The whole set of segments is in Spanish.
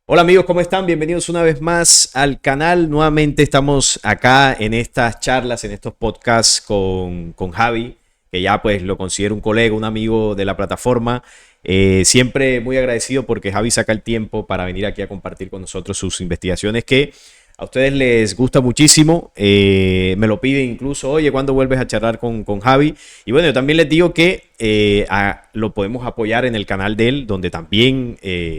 Hola amigos, ¿cómo están? Bienvenidos una vez más al canal. Nuevamente estamos acá en estas charlas, en estos podcasts con Javi, que ya pues lo considero un colega, un amigo de la plataforma. Siempre muy agradecido porque Javi saca el tiempo para venir aquí a compartir con nosotros sus investigaciones que a ustedes les gusta muchísimo. Me lo piden incluso, oye, ¿cuándo vuelves a charlar con Javi? Y bueno, yo también les digo que lo podemos apoyar en el canal de él, donde también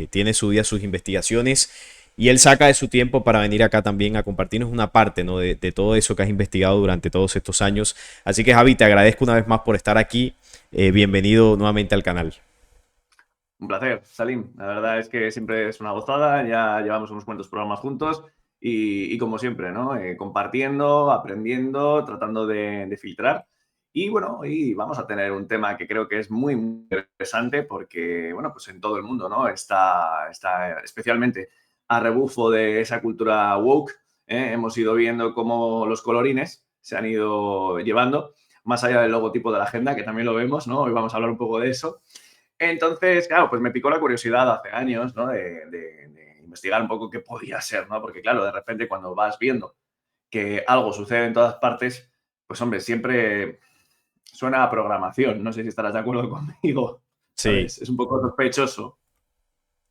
tiene su día sus investigaciones. Y él saca de su tiempo para venir acá también a compartirnos una parte, ¿no? de todo eso que has investigado durante todos estos años. Así que Javi, te agradezco una vez más por estar aquí. Bienvenido nuevamente al canal. Un placer, Salim. La verdad es que siempre es una gozada. Ya llevamos unos cuantos programas juntos y como siempre, ¿no? Compartiendo, aprendiendo, tratando de filtrar. Y bueno, hoy vamos a tener un tema que creo que es muy interesante porque, bueno, pues en todo el mundo, ¿no? Está especialmente a rebufo de esa cultura woke. Hemos ido viendo cómo los colorines se han ido llevando, más allá del logotipo de la agenda, que también lo vemos, ¿no? Hoy vamos a hablar un poco de eso. Entonces, claro, pues me picó la curiosidad hace años, ¿no? De investigar un poco qué podía ser, ¿no? Porque, claro, de repente cuando vas viendo que algo sucede en todas partes, pues, hombre, siempre suena a programación. No sé si estarás de acuerdo conmigo, Sí, ¿sabes? Es un poco sospechoso.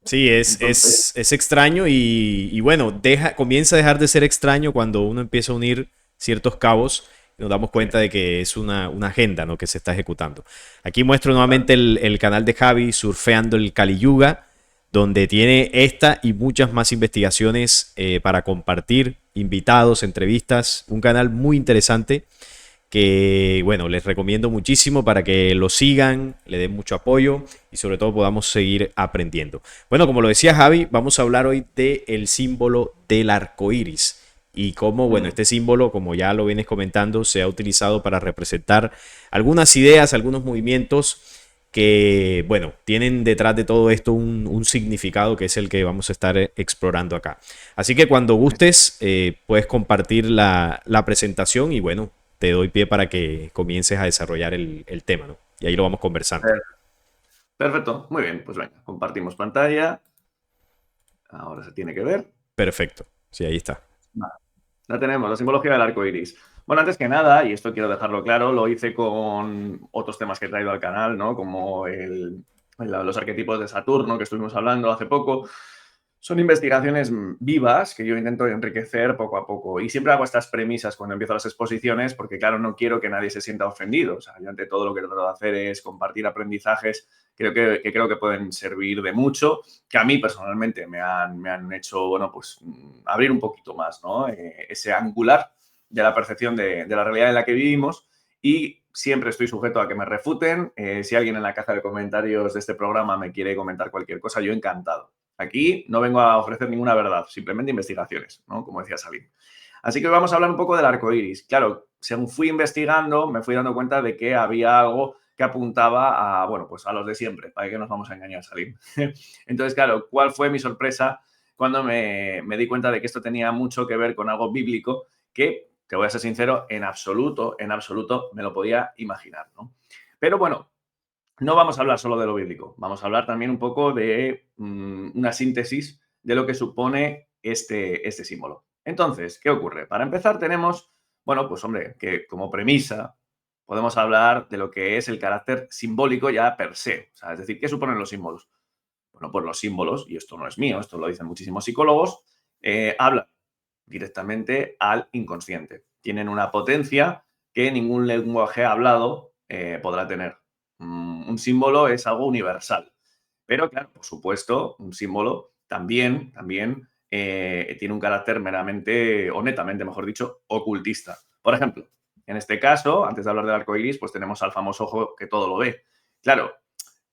sí, es, Entonces, es, es extraño y bueno, comienza a dejar de ser extraño cuando uno empieza a unir ciertos cabos y nos damos sí, cuenta de que es una agenda, ¿no? Que se está ejecutando. Aquí muestro total. nuevamente el canal de Javi, Surfeando el Kali Yuga, donde tiene esta y muchas más investigaciones para compartir, invitados, entrevistas, un canal muy interesante que, bueno, les recomiendo muchísimo para que lo sigan, le den mucho apoyo y sobre todo podamos seguir aprendiendo. Bueno, como lo decía Javi, vamos a hablar hoy del símbolo del arco iris y cómo, bueno, Mm. este símbolo, como ya lo vienes comentando, se ha utilizado para representar algunas ideas, algunos movimientos que, bueno, tienen detrás de todo esto un significado que es el que vamos a estar explorando acá. Así que cuando gustes, puedes compartir la presentación y, bueno, te doy pie para que comiences a desarrollar el tema, ¿no? Y ahí lo vamos conversando. Per- Perfecto, muy bien, pues venga, compartimos pantalla. Ahora se tiene que ver. Perfecto. Sí, ahí está. Vale. La tenemos, la simbología del arco iris. Bueno, antes que nada, y esto quiero dejarlo claro, lo hice con otros temas que he traído al canal, ¿no? Como los arquetipos de Saturno, que estuvimos hablando hace poco. Son investigaciones vivas que yo intento enriquecer poco a poco. Y siempre hago estas premisas cuando empiezo las exposiciones, porque, claro, no quiero que nadie se sienta ofendido. O sea, yo ante todo lo que trato de hacer es compartir aprendizajes que creo que pueden servir de mucho, que a mí personalmente me han hecho, bueno, pues abrir un poquito más, ¿no? Ese angular de la percepción de la realidad en la que vivimos y siempre estoy sujeto a que me refuten. Si alguien en la caja de comentarios de este programa me quiere comentar cualquier cosa, yo encantado. Aquí no vengo a ofrecer ninguna verdad, simplemente investigaciones, ¿no? Como decía Salim. Así que hoy vamos a hablar un poco del arco iris. Claro, según fui investigando, me fui dando cuenta de que había algo que apuntaba a, bueno, pues a los de siempre, para que nos vamos a engañar, Salim. Entonces, claro, ¿cuál fue mi sorpresa cuando me di cuenta de que esto tenía mucho que ver con algo bíblico que, te voy a ser sincero, en absoluto me lo podía imaginar, ¿no? Pero bueno, no vamos a hablar solo de lo bíblico, vamos a hablar también un poco de una síntesis de lo que supone este símbolo. Entonces, ¿qué ocurre? Para empezar tenemos, bueno, pues hombre, que como premisa podemos hablar de lo que es el carácter simbólico ya per se. O sea, es decir, ¿qué suponen los símbolos? Bueno, pues los símbolos, y esto no es mío, esto lo dicen muchísimos psicólogos, hablan directamente al inconsciente. Tienen una potencia que ningún lenguaje hablado podrá tener. Un símbolo es algo universal. Pero, claro, por supuesto, un símbolo también tiene un carácter meramente, o netamente, mejor dicho, ocultista. Por ejemplo, en este caso, antes de hablar del arco iris, pues tenemos al famoso ojo que todo lo ve. Claro,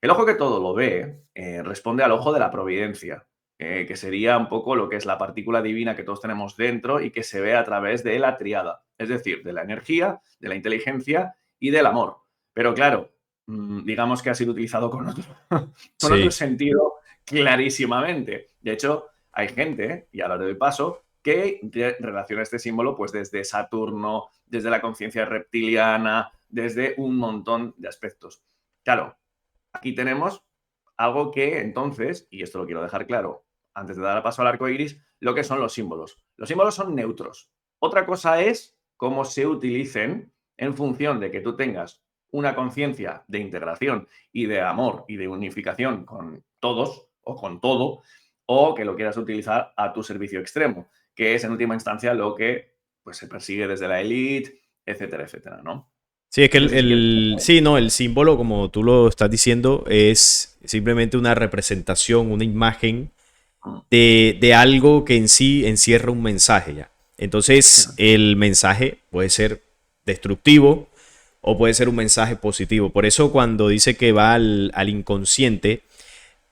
el ojo que todo lo ve responde al ojo de la providencia, que sería un poco lo que es la partícula divina que todos tenemos dentro y que se ve a través de la triada, es decir, de la energía, de la inteligencia y del amor. Pero claro, digamos que ha sido utilizado con otro, con otro Sí, sentido clarísimamente. De hecho, hay gente, y ahora le doy paso, que relaciona este símbolo pues desde Saturno, desde la conciencia reptiliana, desde un montón de aspectos. Claro, aquí tenemos algo que entonces, y esto lo quiero dejar claro, antes de dar paso al arco iris, lo que son los símbolos. Los símbolos son neutros. Otra cosa es cómo se utilicen en función de que tú tengas una conciencia de integración y de amor y de unificación con todos o con todo, o que lo quieras utilizar a tu servicio extremo, que es en última instancia lo que pues, se persigue desde la élite, etcétera, etcétera, ¿no? Sí, es que No sé si quieres... sí, no, el símbolo, como tú lo estás diciendo, es simplemente una representación, una imagen de algo que en sí encierra un mensaje ya. Entonces, el mensaje puede ser destructivo o puede ser un mensaje positivo. Por eso cuando dice que va al inconsciente,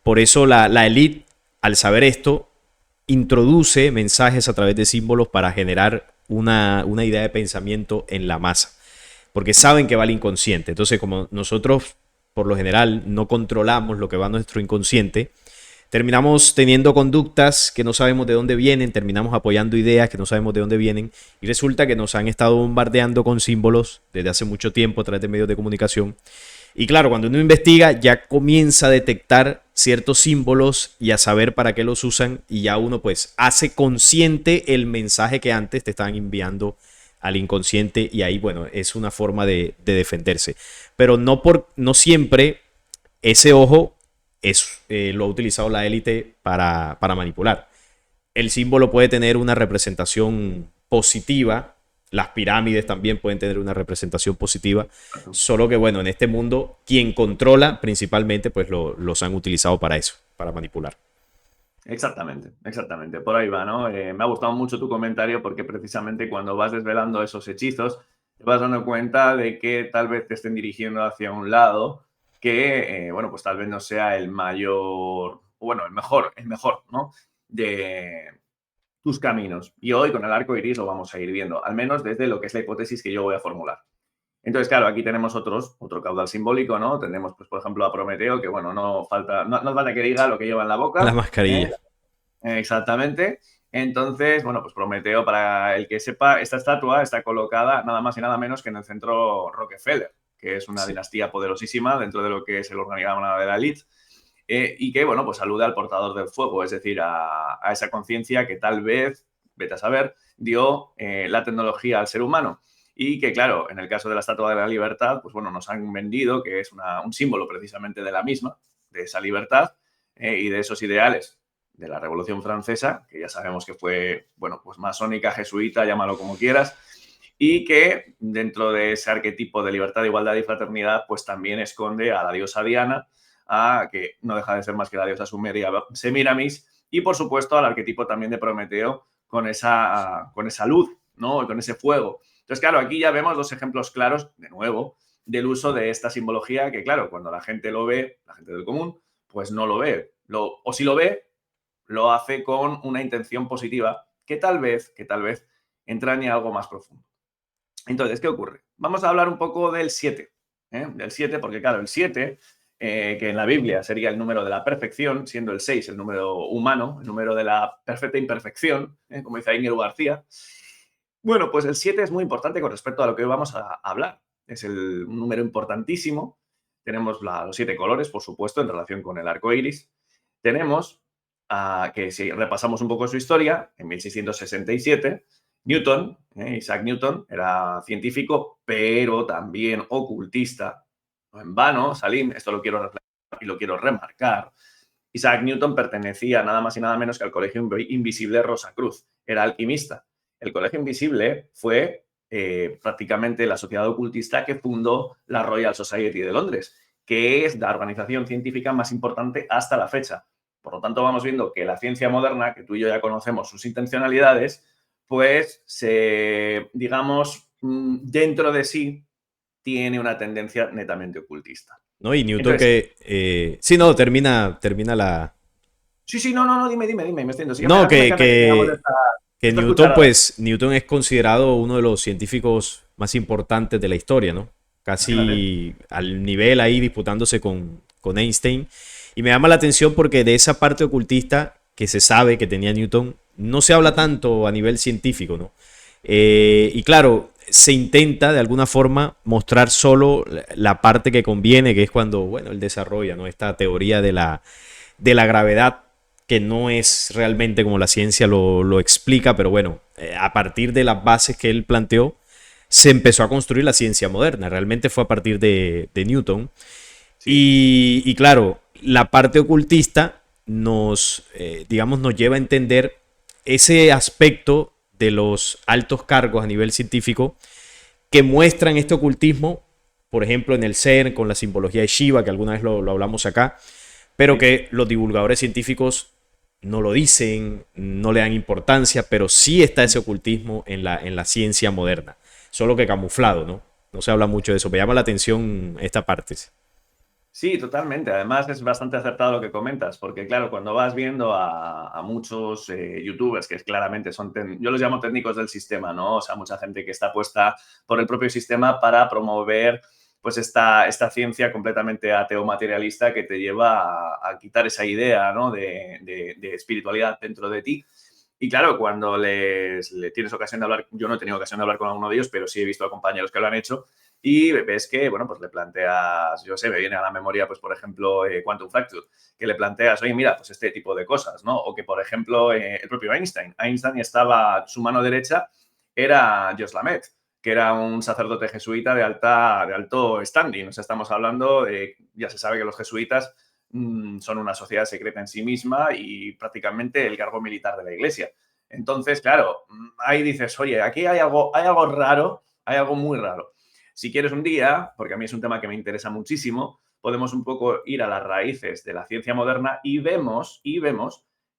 por eso la élite, al saber esto, introduce mensajes a través de símbolos para generar una idea de pensamiento en la masa. Porque saben que va al inconsciente. Entonces, como nosotros, por lo general, no controlamos lo que va a nuestro inconsciente, terminamos teniendo conductas que no sabemos de dónde vienen, terminamos apoyando ideas que no sabemos de dónde vienen y resulta que nos han estado bombardeando con símbolos desde hace mucho tiempo a través de medios de comunicación. Y claro, cuando uno investiga ya comienza a detectar ciertos símbolos y a saber para qué los usan y ya uno pues hace consciente el mensaje que antes te estaban enviando al inconsciente y ahí bueno, es una forma de defenderse. Pero no siempre ese ojo lo ha utilizado la élite para manipular. El símbolo puede tener una representación positiva, las pirámides también pueden tener una representación positiva, solo que bueno, en este mundo quien controla principalmente pues los han utilizado para eso, para manipular. Exactamente, exactamente, por ahí va, ¿no? Me ha gustado mucho tu comentario porque precisamente cuando vas desvelando esos hechizos te vas dando cuenta de que tal vez te estén dirigiendo hacia un lado que, bueno, pues tal vez no sea el mayor, bueno, el mejor, ¿no? De tus caminos. Y hoy con el arco iris lo vamos a ir viendo, al menos desde lo que es la hipótesis que yo voy a formular. Entonces, claro, aquí tenemos otro caudal simbólico, ¿no? Tenemos, pues, por ejemplo, a Prometeo, que, bueno, no falta que diga lo que lleva en la La boca. mascarilla. Exactamente. Entonces, bueno, pues Prometeo, para el que sepa, esta estatua está colocada nada más y nada menos que en el centro Rockefeller, que es una Sí. dinastía poderosísima dentro de lo que es el organigrama de la élite, y que, bueno, pues alude al portador del fuego, es decir, a esa conciencia que tal vez, vete a saber, dio la tecnología al ser humano. Y que, claro, en el caso de la Estatua de la Libertad, pues bueno, nos han vendido que es un símbolo precisamente de la misma, de esa libertad y de esos ideales de la Revolución Francesa, que ya sabemos que fue, bueno, pues masónica, jesuita, llámalo como quieras, y que dentro de ese arquetipo de libertad, igualdad y fraternidad, pues también esconde a la diosa Diana, que no deja de ser más que la diosa sumeria Semiramis, y por supuesto al arquetipo también de Prometeo con esa luz, ¿no? Con ese fuego. Entonces, claro, aquí ya vemos dos ejemplos claros, de nuevo, del uso de esta simbología que, claro, cuando la gente lo ve, la gente del común, pues no lo ve. O si lo ve, lo hace con una intención positiva que tal vez entrañe algo más profundo. Entonces, ¿qué ocurre? Vamos a hablar un poco del 7, del 7, porque claro, el 7, que en la Biblia sería el número de la perfección, siendo el 6 el número humano, el número de la perfecta imperfección, como dice Íñigo García. Bueno, pues el 7 es muy importante con respecto a lo que hoy vamos a hablar. Es un número importantísimo. Tenemos los 7 colores, por supuesto, en relación con el arco iris. Tenemos que si repasamos un poco su historia, en 1667, Newton, Isaac Newton, era científico, pero también ocultista. No en vano, Salim, esto lo quiero reflejar y lo quiero remarcar. Isaac Newton pertenecía nada más y nada menos que al Colegio Invisible Rosacruz. Era alquimista. El Colegio Invisible fue prácticamente la sociedad ocultista que fundó la Royal Society de Londres, que es la organización científica más importante hasta la fecha. Por lo tanto, vamos viendo que la ciencia moderna, que tú y yo ya conocemos sus intencionalidades, pues digamos, dentro de sí tiene una tendencia netamente ocultista. ¿No? Y Newton Entonces, sí, no, termina la... sí, no, dime, me extiendo. Sí, No, a mí me encanta que tengamos que esta Newton, cucharada. pues, Newton es considerado uno de los científicos más importantes de la historia, ¿no? Fíjate. Casi al nivel ahí disputándose con Einstein. Y me llama la atención porque de esa parte ocultista que se sabe que tenía Newton, no se habla tanto a nivel científico, ¿no? Y claro, se intenta de alguna forma mostrar solo la parte que conviene, que es cuando, bueno, él desarrolla, ¿no? Esta teoría de la gravedad que no es realmente como la ciencia lo explica, pero bueno, a partir de las bases que él planteó, se empezó a construir la ciencia moderna. Realmente fue a partir de Newton. Sí. Y claro, la parte ocultista digamos, nos lleva a entender ese aspecto de los altos cargos a nivel científico que muestran este ocultismo, por ejemplo, en el CERN, con la simbología de Shiva, que alguna vez lo hablamos acá, pero Sí. que los divulgadores científicos no lo dicen, no le dan importancia, pero sí está ese ocultismo en la ciencia moderna, solo que camuflado, ¿no? No se habla mucho de eso, me llama la atención esta parte. Sí, totalmente. Además, es bastante acertado lo que comentas, porque claro, cuando vas viendo a muchos youtubers que claramente son, yo los llamo técnicos del sistema, ¿no? O sea, mucha gente que está puesta por el propio sistema para promover pues esta ciencia completamente ateo materialista que te lleva a quitar esa idea, ¿no? de espiritualidad dentro de ti. Y claro, cuando le tienes ocasión de hablar, yo no he tenido ocasión de hablar con alguno de ellos, pero sí he visto a compañeros que lo han hecho, y ves que, bueno, pues le planteas, yo sé, me viene a la memoria, pues por ejemplo, Quantum Fracture, que le planteas, oye, mira, pues este tipo de cosas, ¿no? O que, por ejemplo, el propio Einstein. Einstein estaba, su mano derecha era Jos Lamet, que era un sacerdote jesuita de alto standing. O sea, estamos hablando de, ya se sabe que los jesuitas son una sociedad secreta en sí misma y prácticamente el cargo militar de la iglesia. Entonces, claro, ahí dices, oye, aquí hay algo raro, hay algo muy raro. Si quieres un día, porque a mí es un tema que me interesa muchísimo, podemos un poco ir a las raíces de la ciencia moderna y vemos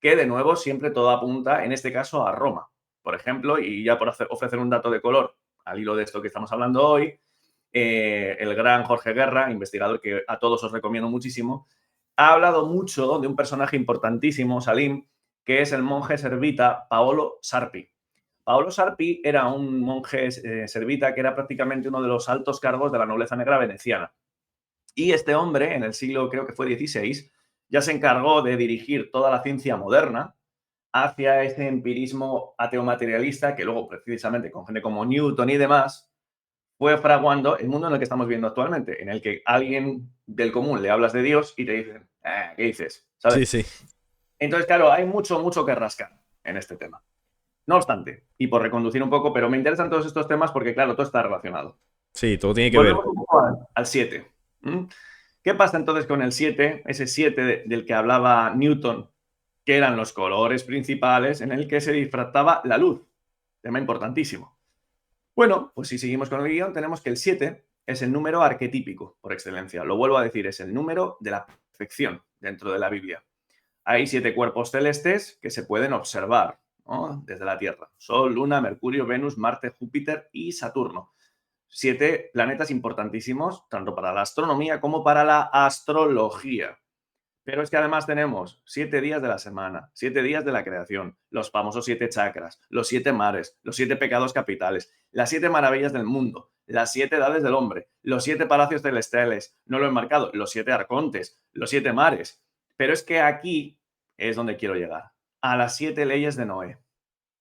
que de nuevo siempre todo apunta, en este caso, a Roma. Por ejemplo, y ya por ofrecer un dato de color al hilo de esto que estamos hablando hoy, el gran Jorge Guerra, investigador que a todos os recomiendo muchísimo, ha hablado mucho de un personaje importantísimo, Salim, que es el monje servita Paolo Sarpi. Paolo Sarpi era un monje servita que era prácticamente uno de los altos cargos de la nobleza negra veneciana. Y este hombre, en el siglo, creo que fue XVI, ya se encargó de dirigir toda la ciencia moderna hacia ese empirismo ateo materialista que luego, precisamente, con gente como Newton y demás, fue fraguando el mundo en el que estamos viendo actualmente, en el que alguien del común le hablas de Dios y te dicen, ¿qué dices? Sí, ¿Sabes? sí. Entonces, claro, hay mucho que rascar en este tema. No obstante, y por reconducir un poco, pero me interesan todos estos temas porque, claro, todo está relacionado. Sí, todo tiene que ver. Volvemos un poco al 7. ¿Qué pasa entonces con el 7? Ese 7 del que hablaba Newton, que eran los colores principales en el que se difractaba la luz. Tema importantísimo. Bueno, pues si seguimos con el guión, tenemos que el 7 es el número arquetípico por excelencia. Lo vuelvo a decir, es el número de la perfección dentro de la Biblia. Hay 7 cuerpos celestes que se pueden observar, ¿no? Desde la Tierra. Sol, Luna, Mercurio, Venus, Marte, Júpiter y Saturno. 7 planetas importantísimos, tanto para la astronomía como para la astrología. Pero es que además tenemos 7 días de la semana, 7 días de la creación, los famosos 7 chakras, los 7 mares, los 7 pecados capitales, las 7 maravillas del mundo, las 7 edades del hombre, los 7 palacios celestiales, no lo he marcado, los 7 arcontes, los 7 mares. Pero es que aquí es donde quiero llegar, a las 7 leyes de Noé.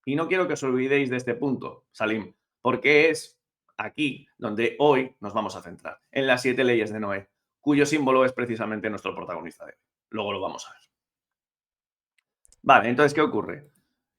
Y no quiero que os olvidéis de este punto, Salim, porque es aquí donde hoy nos vamos a centrar, en las 7 leyes de Noé, cuyo símbolo es precisamente nuestro protagonista de hoy. Luego lo vamos a ver. Vale, entonces, ¿qué ocurre?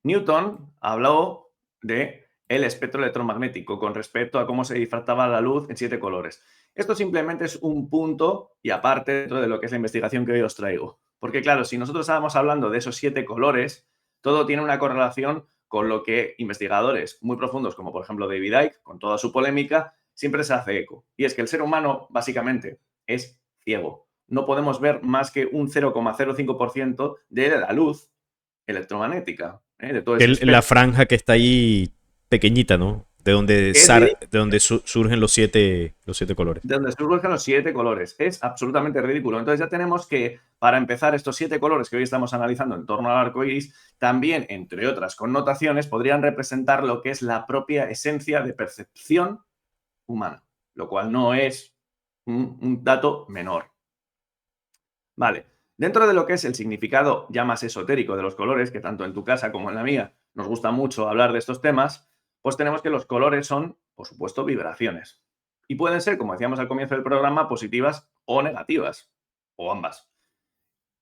Newton habló de el espectro electromagnético con respecto a cómo se difractaba la luz en 7 colores. Esto simplemente es un punto y aparte dentro de lo que es la investigación que hoy os traigo. Porque claro, si nosotros estábamos hablando de esos 7 colores, todo tiene una correlación con lo que investigadores muy profundos, como por ejemplo David Icke, con toda su polémica, siempre se hace eco. Y es que el ser humano básicamente es ciego. No podemos ver más que un 0,05% de la luz electromagnética, de todo ese La espectro. franja que está ahí pequeñita, ¿no? Es ridículo, De donde surgen los siete colores. de donde surgen los 7 colores. Es absolutamente ridículo. Entonces ya tenemos que, para empezar, estos 7 colores que hoy estamos analizando en torno al arco iris, también, entre otras connotaciones, podrían representar lo que es la propia esencia de percepción humana, lo cual no es un dato menor. Vale. Dentro de lo que es el significado ya más esotérico de los colores, que tanto en tu casa como en la mía nos gusta mucho hablar de estos temas, pues tenemos que los colores son, por supuesto, vibraciones. Y pueden ser, como decíamos al comienzo del programa, positivas o negativas, o ambas.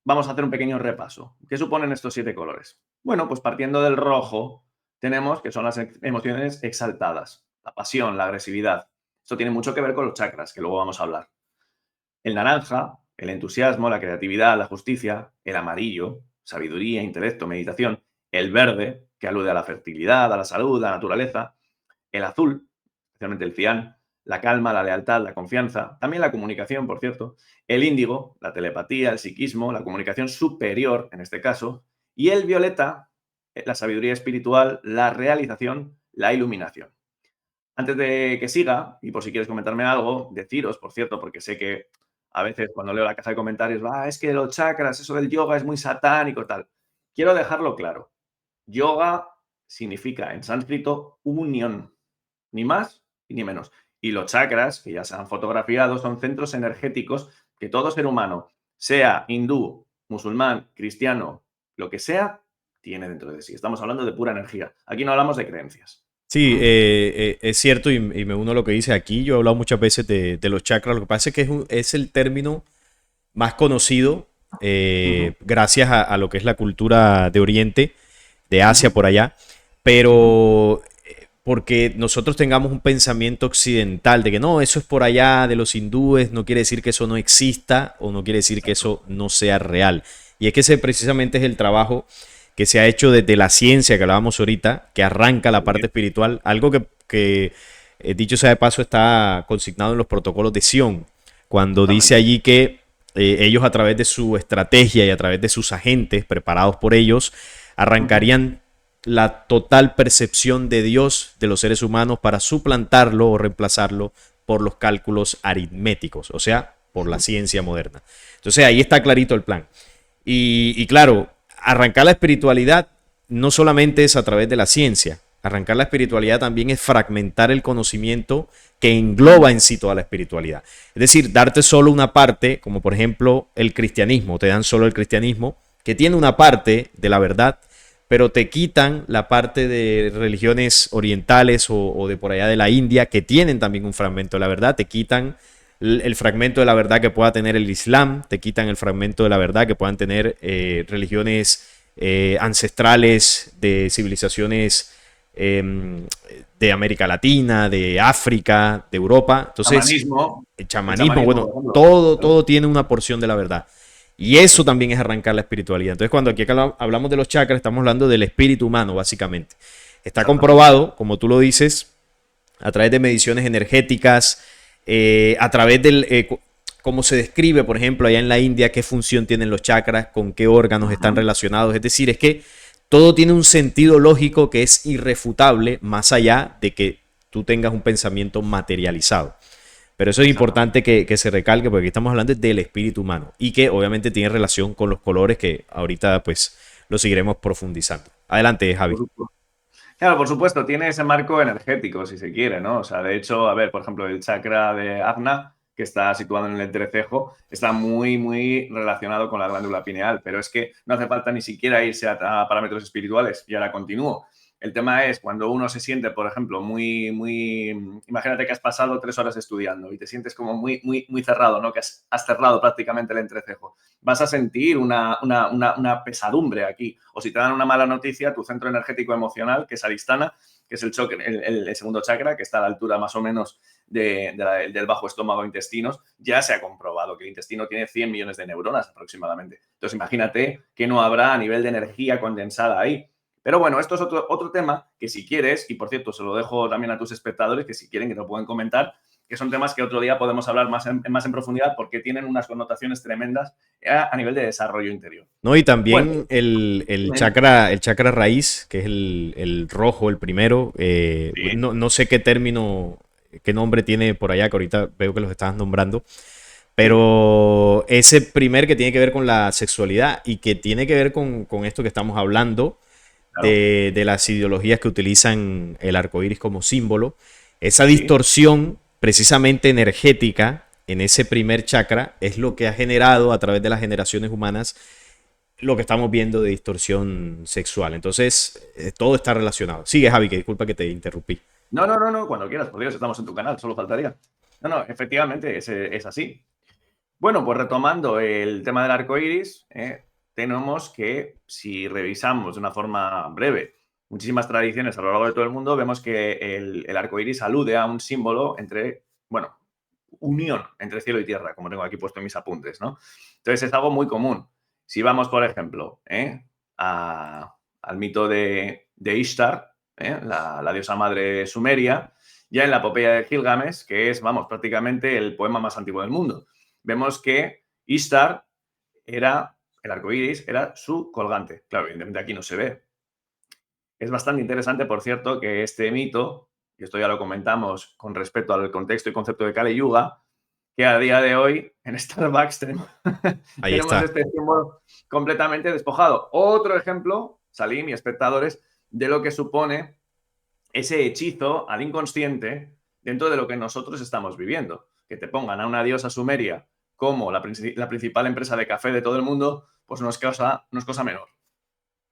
vamos a hacer un pequeño repaso. ¿Qué suponen estos 7 colores? Bueno, pues partiendo del rojo, tenemos que son las emociones exaltadas, la pasión, la agresividad. Esto tiene mucho que ver con los chakras, que luego vamos a hablar. El naranja, el entusiasmo, la creatividad, la justicia. El amarillo, sabiduría, intelecto, meditación. El verde, que alude a la fertilidad, a la salud, a la naturaleza. El azul, especialmente el cian, la calma, la lealtad, la confianza, también la comunicación, por cierto. El índigo, la telepatía, el psiquismo, la comunicación superior, en este caso. Y el violeta, la sabiduría espiritual, la realización, la iluminación. Antes de que siga, y por si quieres comentarme algo, deciros, por cierto, porque sé que a veces cuando leo la caja de comentarios, es que los chakras, eso del yoga es muy satánico, tal. Quiero dejarlo claro. Yoga significa en sánscrito unión, ni más ni menos. Y los chakras, que ya se han fotografiado, son centros energéticos que todo ser humano, sea hindú, musulmán, cristiano, lo que sea, tiene dentro de sí. Estamos hablando de pura energía. Aquí no hablamos de creencias. Sí, es cierto y me uno a lo que dice aquí. Yo he hablado muchas veces de los chakras. Lo que pasa es que es el término más conocido Ujú, gracias a lo que es la cultura de Oriente, de Asia ujú, por allá, ujú. pero porque nosotros tengamos un pensamiento occidental de que no, eso es por allá de los hindúes, no quiere decir que eso no exista o no quiere decir que Exacto. eso no sea real. Y es que ese precisamente es el trabajo que se ha hecho desde la ciencia que hablábamos ahorita, que arranca la Muy parte bien. espiritual, algo que dicho sea de paso, está consignado en los protocolos de Sion, cuando dice Totalmente. allí que ellos a través de su estrategia y a través de sus agentes preparados por ellos, Ujú. arrancarían la total percepción de Dios de los seres humanos para suplantarlo o reemplazarlo por los cálculos aritméticos, o sea, por la ciencia moderna. Entonces ahí está clarito el plan. Y claro, arrancar la espiritualidad no solamente es a través de la ciencia, arrancar la espiritualidad también es fragmentar el conocimiento que engloba en sí toda la espiritualidad. Es decir, darte solo una parte, como por ejemplo el cristianismo, te dan solo el cristianismo, que tiene una parte de la verdad, pero te quitan la parte de religiones orientales o de por allá de la India, que tienen también un fragmento de la verdad, te quitan el fragmento de la verdad que pueda tener el Islam, te quitan el fragmento de la verdad que puedan tener religiones ancestrales de civilizaciones de América Latina, de África, de Europa. Entonces, Chamanismo, el el chamanismo, chamanismo, por bueno, ejemplo. todo, Claro, todo tiene una porción de la verdad. Y eso sí. también es arrancar la espiritualidad. Entonces, cuando aquí hablamos de los chakras, estamos hablando del espíritu humano, básicamente. Está Exactamente. comprobado, como tú lo dices, a través de mediciones energéticas, a través del, cómo se describe, por ejemplo, allá en la India, qué función tienen los chakras, con qué órganos están Ujú. relacionados. Es decir, es que todo tiene un sentido lógico que es irrefutable, más allá de que tú tengas un pensamiento materializado. Pero eso es Exactamente. importante que se recalque porque aquí estamos hablando del espíritu humano y que obviamente tiene relación con los colores que ahorita pues lo seguiremos profundizando. Adelante, Javi. Por supuesto. Claro, por supuesto, tiene ese marco energético, si se quiere, ¿no? O sea, de hecho, a ver, por ejemplo, el chakra de Ajna, que está situado en el entrecejo, está muy, muy relacionado con la glándula pineal, pero es que no hace falta ni siquiera irse a parámetros espirituales. Y ahora continúo. El tema es cuando uno se siente, por ejemplo, muy, muy. Imagínate que has pasado 3 horas estudiando y te sientes como muy, muy, muy cerrado, ¿no? Que has cerrado prácticamente el entrecejo. Vas a sentir una pesadumbre aquí. O si te dan una mala noticia, tu centro energético emocional, que es Adhisthana, que es el segundo chakra, que está a la altura más o menos del bajo estómago intestinos, ya se ha comprobado que el intestino tiene 100 millones de neuronas aproximadamente. Entonces, imagínate que no habrá a nivel de energía condensada ahí. Pero bueno, esto es otro tema que si quieres, y por cierto, se lo dejo también a tus espectadores, que si quieren que te lo pueden comentar, que son temas que otro día podemos hablar más en profundidad porque tienen unas connotaciones tremendas a nivel de desarrollo interior. No, y Bueno, también dime. el chakra raíz, que es el rojo, el primero. Sí, No, no sé qué término, qué nombre tiene por allá, que ahorita veo que los estás nombrando. sí, Pero ese primer que tiene que ver con la sexualidad y que tiene que ver con esto que estamos hablando, claro, de las ideologías que utilizan el arco iris como símbolo, esa sí. distorsión precisamente energética en ese primer chakra es lo que ha generado a través de las generaciones humanas lo que estamos viendo de distorsión sexual. Entonces, todo está relacionado. Sigue, Javi, que disculpa que te interrumpí. No, no, cuando quieras, por Dios, estamos en tu canal, solo faltaría. No, efectivamente, es así. Bueno, pues retomando el tema del arco iris, tenemos que, si revisamos de una forma breve muchísimas tradiciones a lo largo de todo el mundo, vemos que el arco iris alude a un símbolo entre, bueno, unión entre cielo y tierra, como tengo aquí puesto en mis apuntes, ¿no? Entonces es algo muy común. Si vamos, por ejemplo, al mito de Ishtar, la diosa madre sumeria, ya en la epopeya de Gilgamesh, que es, vamos, prácticamente el poema más antiguo del mundo. Vemos que Ishtar era, el arco iris, era su colgante. Claro, evidentemente aquí no se ve. Es bastante interesante, por cierto, que este mito, y esto ya lo comentamos con respecto al contexto y concepto de Kali Yuga, que a día de hoy en Starbucks tenemos, Ahí tenemos está. este símbolo completamente despojado. Otro ejemplo, Salim y espectadores, de lo que supone ese hechizo al inconsciente dentro de lo que nosotros estamos viviendo. Que te pongan a una diosa sumeria como la principal empresa de café de todo el mundo, pues no es cosa menor.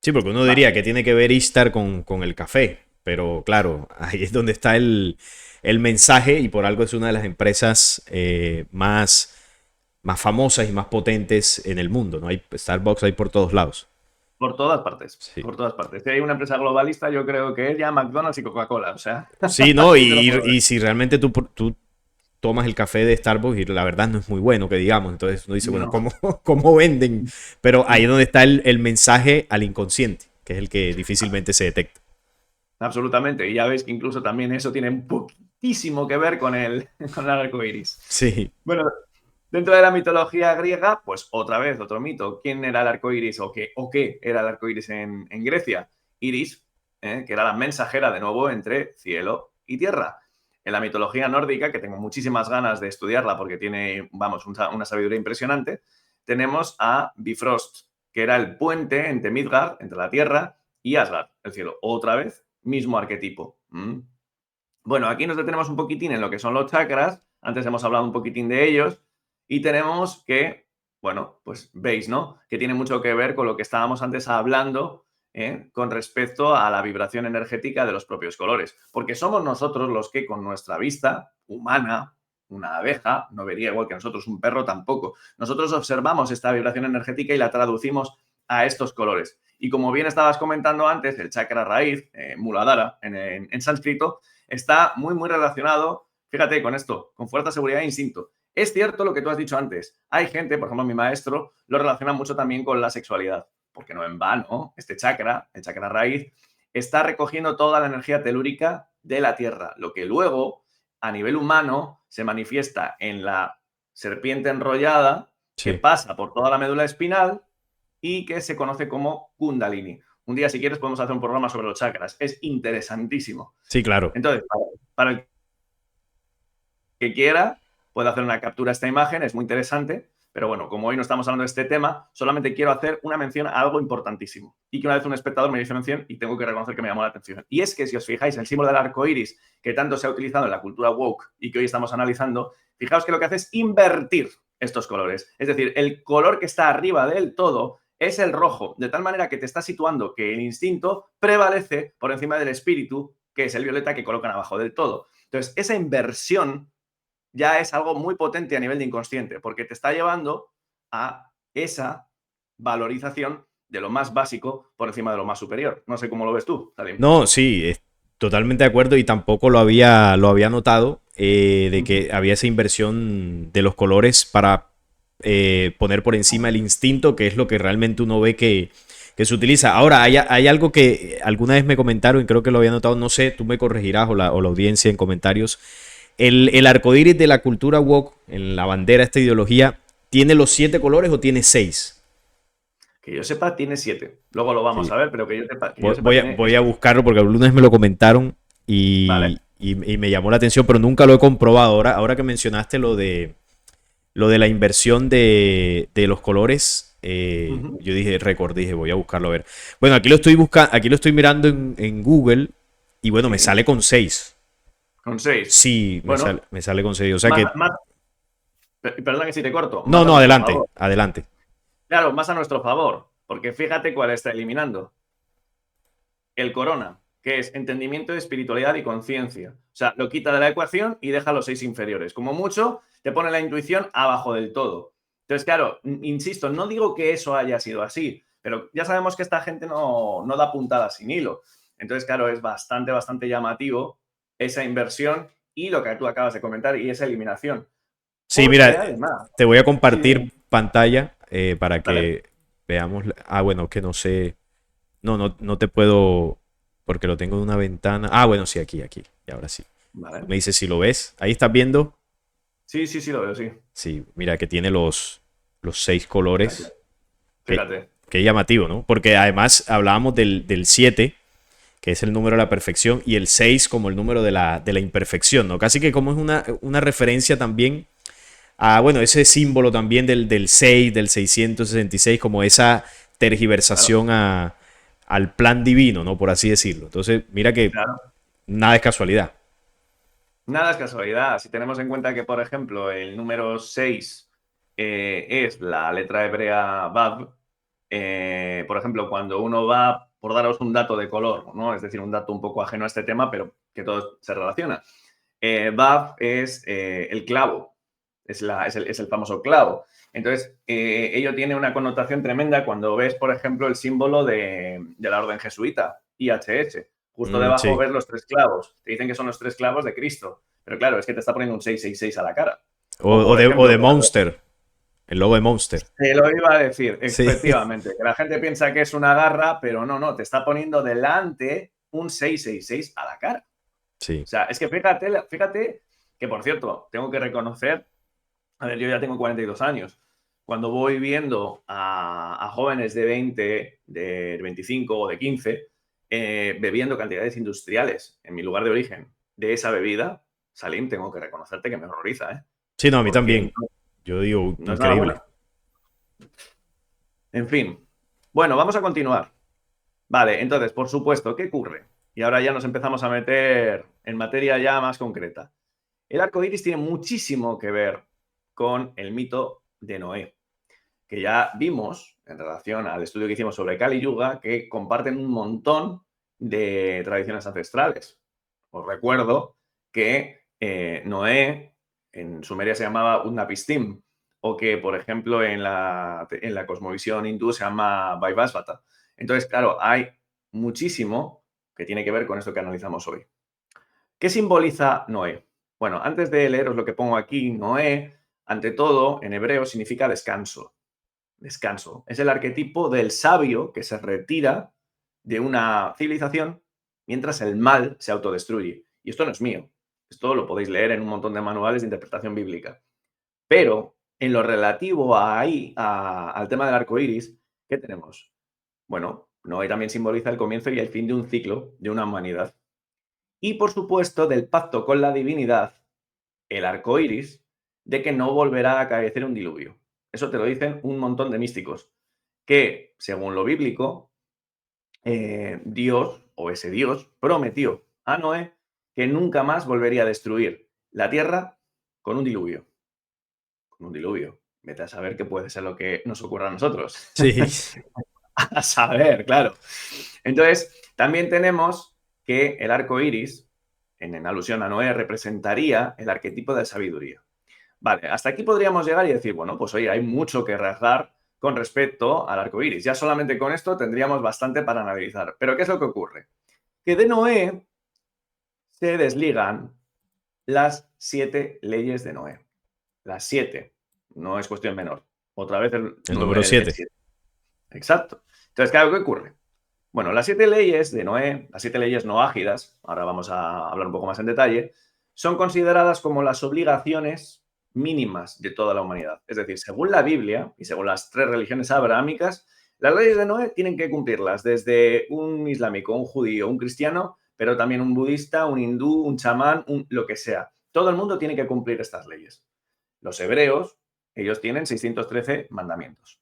Sí, porque uno Vale. diría que tiene que ver Ishtar con el café, pero claro, ahí es donde está el mensaje y por algo es una de las empresas más famosas y más potentes en el mundo, ¿no? Hay Starbucks hay por todos lados. Por todas partes, Sí. por todas partes. Si hay una empresa globalista, yo creo que es ya McDonald's y Coca-Cola, o sea, Sí, ¿no? así te lo puedo Y decir. si realmente tú tomas el café de Starbucks y la verdad no es muy bueno, que digamos, entonces uno dice, bueno, No. ¿cómo venden? Pero ahí es donde está el mensaje al inconsciente, que es el que difícilmente se detecta. Absolutamente. Y ya veis que incluso también eso tiene un poquitísimo que ver con con el arco iris. Sí, Bueno, dentro de la mitología griega, pues otra vez, otro mito. ¿Quién era el arco iris o qué era el arco iris en Grecia? Iris, que era la mensajera de nuevo entre cielo y tierra. En la mitología nórdica, que tengo muchísimas ganas de estudiarla porque tiene, vamos, una sabiduría impresionante, tenemos a Bifrost, que era el puente entre Midgard, entre la tierra, y Asgard, el cielo. Otra vez, mismo arquetipo. Bueno, aquí nos detenemos un poquitín en lo que son los chakras. Antes hemos hablado un poquitín de ellos. Y tenemos que, bueno, pues veis, ¿no? Que tiene mucho que ver con lo que estábamos antes hablando con respecto a la vibración energética de los propios colores. Porque somos nosotros los que con nuestra vista humana, una abeja no vería igual que nosotros, un perro tampoco. Nosotros observamos esta vibración energética y la traducimos a estos colores. Y como bien estabas comentando antes, el chakra raíz, Muladhara, en sánscrito, está muy, muy relacionado, fíjate, con esto, con fuerza, seguridad e instinto. Es cierto lo que tú has dicho antes. Hay gente, por ejemplo, mi maestro, lo relaciona mucho también con la sexualidad, porque no en vano, este chakra, el chakra raíz, está recogiendo toda la energía telúrica de la Tierra, lo que luego, a nivel humano, se manifiesta en la serpiente enrollada que sí. pasa por toda la médula espinal y que se conoce como Kundalini. Un día, si quieres, podemos hacer un programa sobre los chakras. Es interesantísimo. Sí, claro. Entonces, para el que quiera, puede hacer una captura a esta imagen, es muy interesante. Pero bueno, como hoy no estamos hablando de este tema, solamente quiero hacer una mención a algo importantísimo. Y que una vez un espectador me hizo mención y tengo que reconocer que me llamó la atención. Y es que si os fijáis, el símbolo del arco iris, que tanto se ha utilizado en la cultura woke y que hoy estamos analizando, fijaos que lo que hace es invertir estos colores. Es decir, el color que está arriba del todo es el rojo, de tal manera que te está situando que el instinto prevalece por encima del espíritu, que es el violeta que colocan abajo del todo. Entonces, esa inversión ya es algo muy potente a nivel de inconsciente, porque te está llevando a esa valorización de lo más básico por encima de lo más superior. No sé cómo lo ves tú, Salim. No, sí, totalmente de acuerdo y tampoco lo había notado de que había esa inversión de los colores para poner por encima el instinto, que es lo que realmente uno ve que se utiliza. Ahora, hay algo que alguna vez me comentaron y creo que lo había notado, no sé, tú me corregirás o la audiencia en comentarios. El arco iris de la cultura woke, en la bandera, esta ideología, ¿tiene los 7 colores o tiene 6? Que yo sepa, tiene 7. Luego lo vamos Sí. a ver, pero que yo sepa Voy a, tiene voy a esto. buscarlo porque alguna vez me lo comentaron Vale. y me llamó la atención, pero nunca lo he comprobado. Ahora que mencionaste lo de la inversión de los colores, Ujú. yo dije, récord, dije, voy a buscarlo a ver. Bueno, aquí lo estoy buscando, aquí lo estoy mirando en Google y bueno, me Sí, sale con 6. con 6. Sí, me Bueno, sale, me sale con 6. O sea más, que. más, perdona que si te corto, No, más a no, nuestro adelante, favor. adelante. Claro, más a nuestro favor, porque fíjate cuál está eliminando. El corona, que es entendimiento, espiritualidad y conciencia. O sea, lo quita de la ecuación y deja los 6 inferiores. Como mucho, te pone la intuición abajo del todo. Entonces, claro, insisto, no digo que eso haya sido así, pero ya sabemos que esta gente no da puntadas sin hilo. Entonces, claro, es bastante llamativo esa inversión y lo que tú acabas de comentar y esa eliminación. Sí, Porque mira, además, te voy a sí, compartir pantalla para ¿vale? que veamos. Ah, bueno, que no sé. No te puedo, porque lo tengo en una ventana. Ah, bueno, sí, aquí. Y ahora sí. Tú Vale. me dices si lo ves. Ahí estás viendo. Sí, lo veo, sí. Sí, mira que tiene los 6 Aquí. colores. Qué, Fíjate. qué llamativo, ¿no? Porque además hablábamos del 7, que es el número de la perfección, y el 6 como el número de la imperfección, ¿no? Casi que como es una referencia también a, bueno, ese símbolo también del 6, del 666, como esa Claro, tergiversación al plan divino, ¿no? Por así decirlo. Entonces, mira que claro. nada es casualidad. Nada es casualidad. Si tenemos en cuenta que, por ejemplo, el número 6 es la letra hebrea Vav, por ejemplo, cuando uno va, por daros un dato de color, ¿no? Es decir, un dato un poco ajeno a este tema, pero que todo se relaciona. Vav es el clavo, es el famoso clavo. Entonces, ello tiene una connotación tremenda cuando ves, por ejemplo, el símbolo de la orden jesuita, IHS. Justo debajo Sí. ves los 3 clavos. Te dicen que son los 3 clavos de Cristo. Pero claro, es que te está poniendo un 666 a la cara. O, O, o por de, o ejemplo, de Monster, el logo de Monster. te lo iba a decir, Sí, efectivamente, que la gente piensa que es una garra, pero no, te está poniendo delante un 666 a la cara. sí. O sea, es que fíjate que, por cierto, tengo que reconocer, a ver, yo ya tengo 42 años. Cuando voy viendo a jóvenes de 20, de 25 o de 15 bebiendo cantidades industriales en mi lugar de origen de esa bebida, Salim, tengo que reconocerte que me horroriza, ¿eh? Sí, no, a mí Porque también. Yo digo, no es nada increíble. buena. En fin. Bueno, vamos a continuar. Vale, entonces, por supuesto, ¿qué ocurre? Y ahora ya nos empezamos a meter en materia ya más concreta. El arco iris tiene muchísimo que ver con el mito de Noé, que ya vimos en relación al estudio que hicimos sobre Kali Yuga, que comparten un montón de tradiciones ancestrales. Os recuerdo que Noé en Sumeria se llamaba Utnapishtim, o que, por ejemplo, en la cosmovisión hindú se llama Vaivasvata. Entonces, claro, hay muchísimo que tiene que ver con esto que analizamos hoy. ¿Qué simboliza Noé? Bueno, antes de leeros lo que pongo aquí, Noé, ante todo, en hebreo significa descanso. Descanso. Es el arquetipo del sabio que se retira de una civilización mientras el mal se autodestruye. Y esto no es mío. Esto lo podéis leer en un montón de manuales de interpretación bíblica. Pero en lo relativo al tema del arco iris, ¿qué tenemos? Bueno, Noé también simboliza el comienzo y el fin de un ciclo de una humanidad. Y por supuesto, del pacto con la divinidad, el arco iris, de que no volverá a acaecer un diluvio. Eso te lo dicen un montón de místicos. Que, según lo bíblico, Dios, o ese Dios, prometió a Noé que nunca más volvería a destruir la tierra con un diluvio. Con un diluvio. Vete a saber qué puede ser lo que nos ocurra a nosotros. Sí. A saber, claro. Entonces, también tenemos que el arco iris, en alusión a Noé, representaría el arquetipo de sabiduría. Vale, hasta aquí podríamos llegar y decir, bueno, pues oye, hay mucho que rasgar con respecto al arco iris. Ya solamente con esto tendríamos bastante para analizar. Pero ¿qué es lo que ocurre? Que de Noé se desligan las 7 leyes de Noé. Las 7. No es cuestión menor. Otra vez el El número número, el 7. 7. Exacto. Entonces, claro, ¿qué ocurre? Bueno, las 7 leyes de Noé, las 7 leyes noágidas, ahora vamos a hablar un poco más en detalle, son consideradas como las obligaciones mínimas de toda la humanidad. Es decir, según la Biblia y según las 3 religiones abrahámicas, las leyes de Noé tienen que cumplirlas desde un islámico, un judío, un cristiano, pero también un budista, un hindú, un chamán, lo que sea. Todo el mundo tiene que cumplir estas leyes. Los hebreos, ellos tienen 613 mandamientos.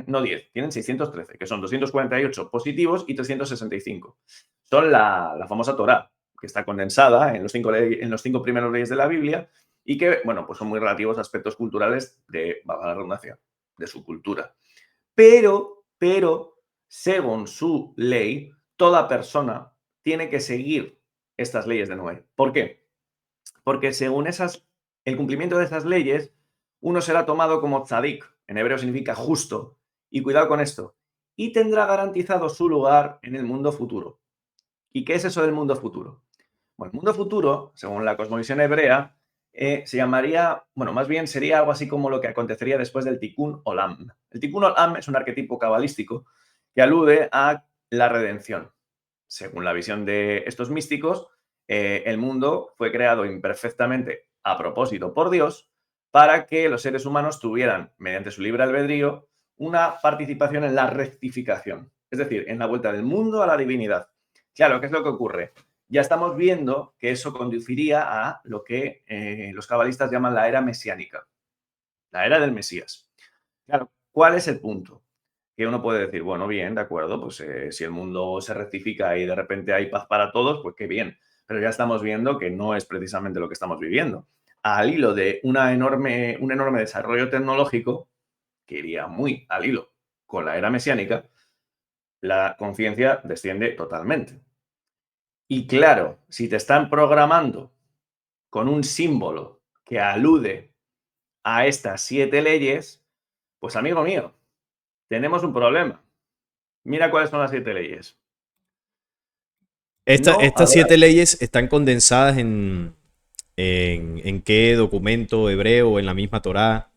No 10, tienen 613, que son 248 positivos y 365. Son la famosa Torá, que está condensada en los 5 primeros leyes de la Biblia y que, bueno, pues son muy relativos a aspectos culturales de, valga la redundancia, de su cultura. Pero, según su ley, toda persona tiene que seguir estas leyes de Noé. ¿Por qué? Porque según el cumplimiento de esas leyes, uno será tomado como tzadik en hebreo significa justo, y cuidado con esto, y tendrá garantizado su lugar en el mundo futuro. ¿Y qué es eso del mundo futuro? Bueno, el mundo futuro, según la cosmovisión hebrea, se llamaría, bueno, más bien sería algo así como lo que acontecería después del Tikkun Olam. El Tikkun Olam es un arquetipo cabalístico que alude a la redención. Según la visión de estos místicos, el mundo fue creado imperfectamente a propósito por Dios para que los seres humanos tuvieran, mediante su libre albedrío, una participación en la rectificación, es decir, en la vuelta del mundo a la divinidad. Claro, ¿qué es lo que ocurre? Ya estamos viendo que eso conduciría a lo que los cabalistas llaman la era mesiánica, la era del Mesías. Claro, ¿cuál es el punto? Que uno puede decir, bueno, bien, de acuerdo, pues si el mundo se rectifica y de repente hay paz para todos, pues qué bien. Pero ya estamos viendo que no es precisamente lo que estamos viviendo. Al hilo de un enorme desarrollo tecnológico, que iría muy al hilo con la era mesiánica, la conciencia desciende totalmente. Y claro, si te están programando con un símbolo que alude a estas 7 leyes, pues amigo mío, tenemos un problema. Mira cuáles son las 7 leyes. No Estas adorar. 7 leyes están condensadas en qué documento hebreo, en la misma Torá.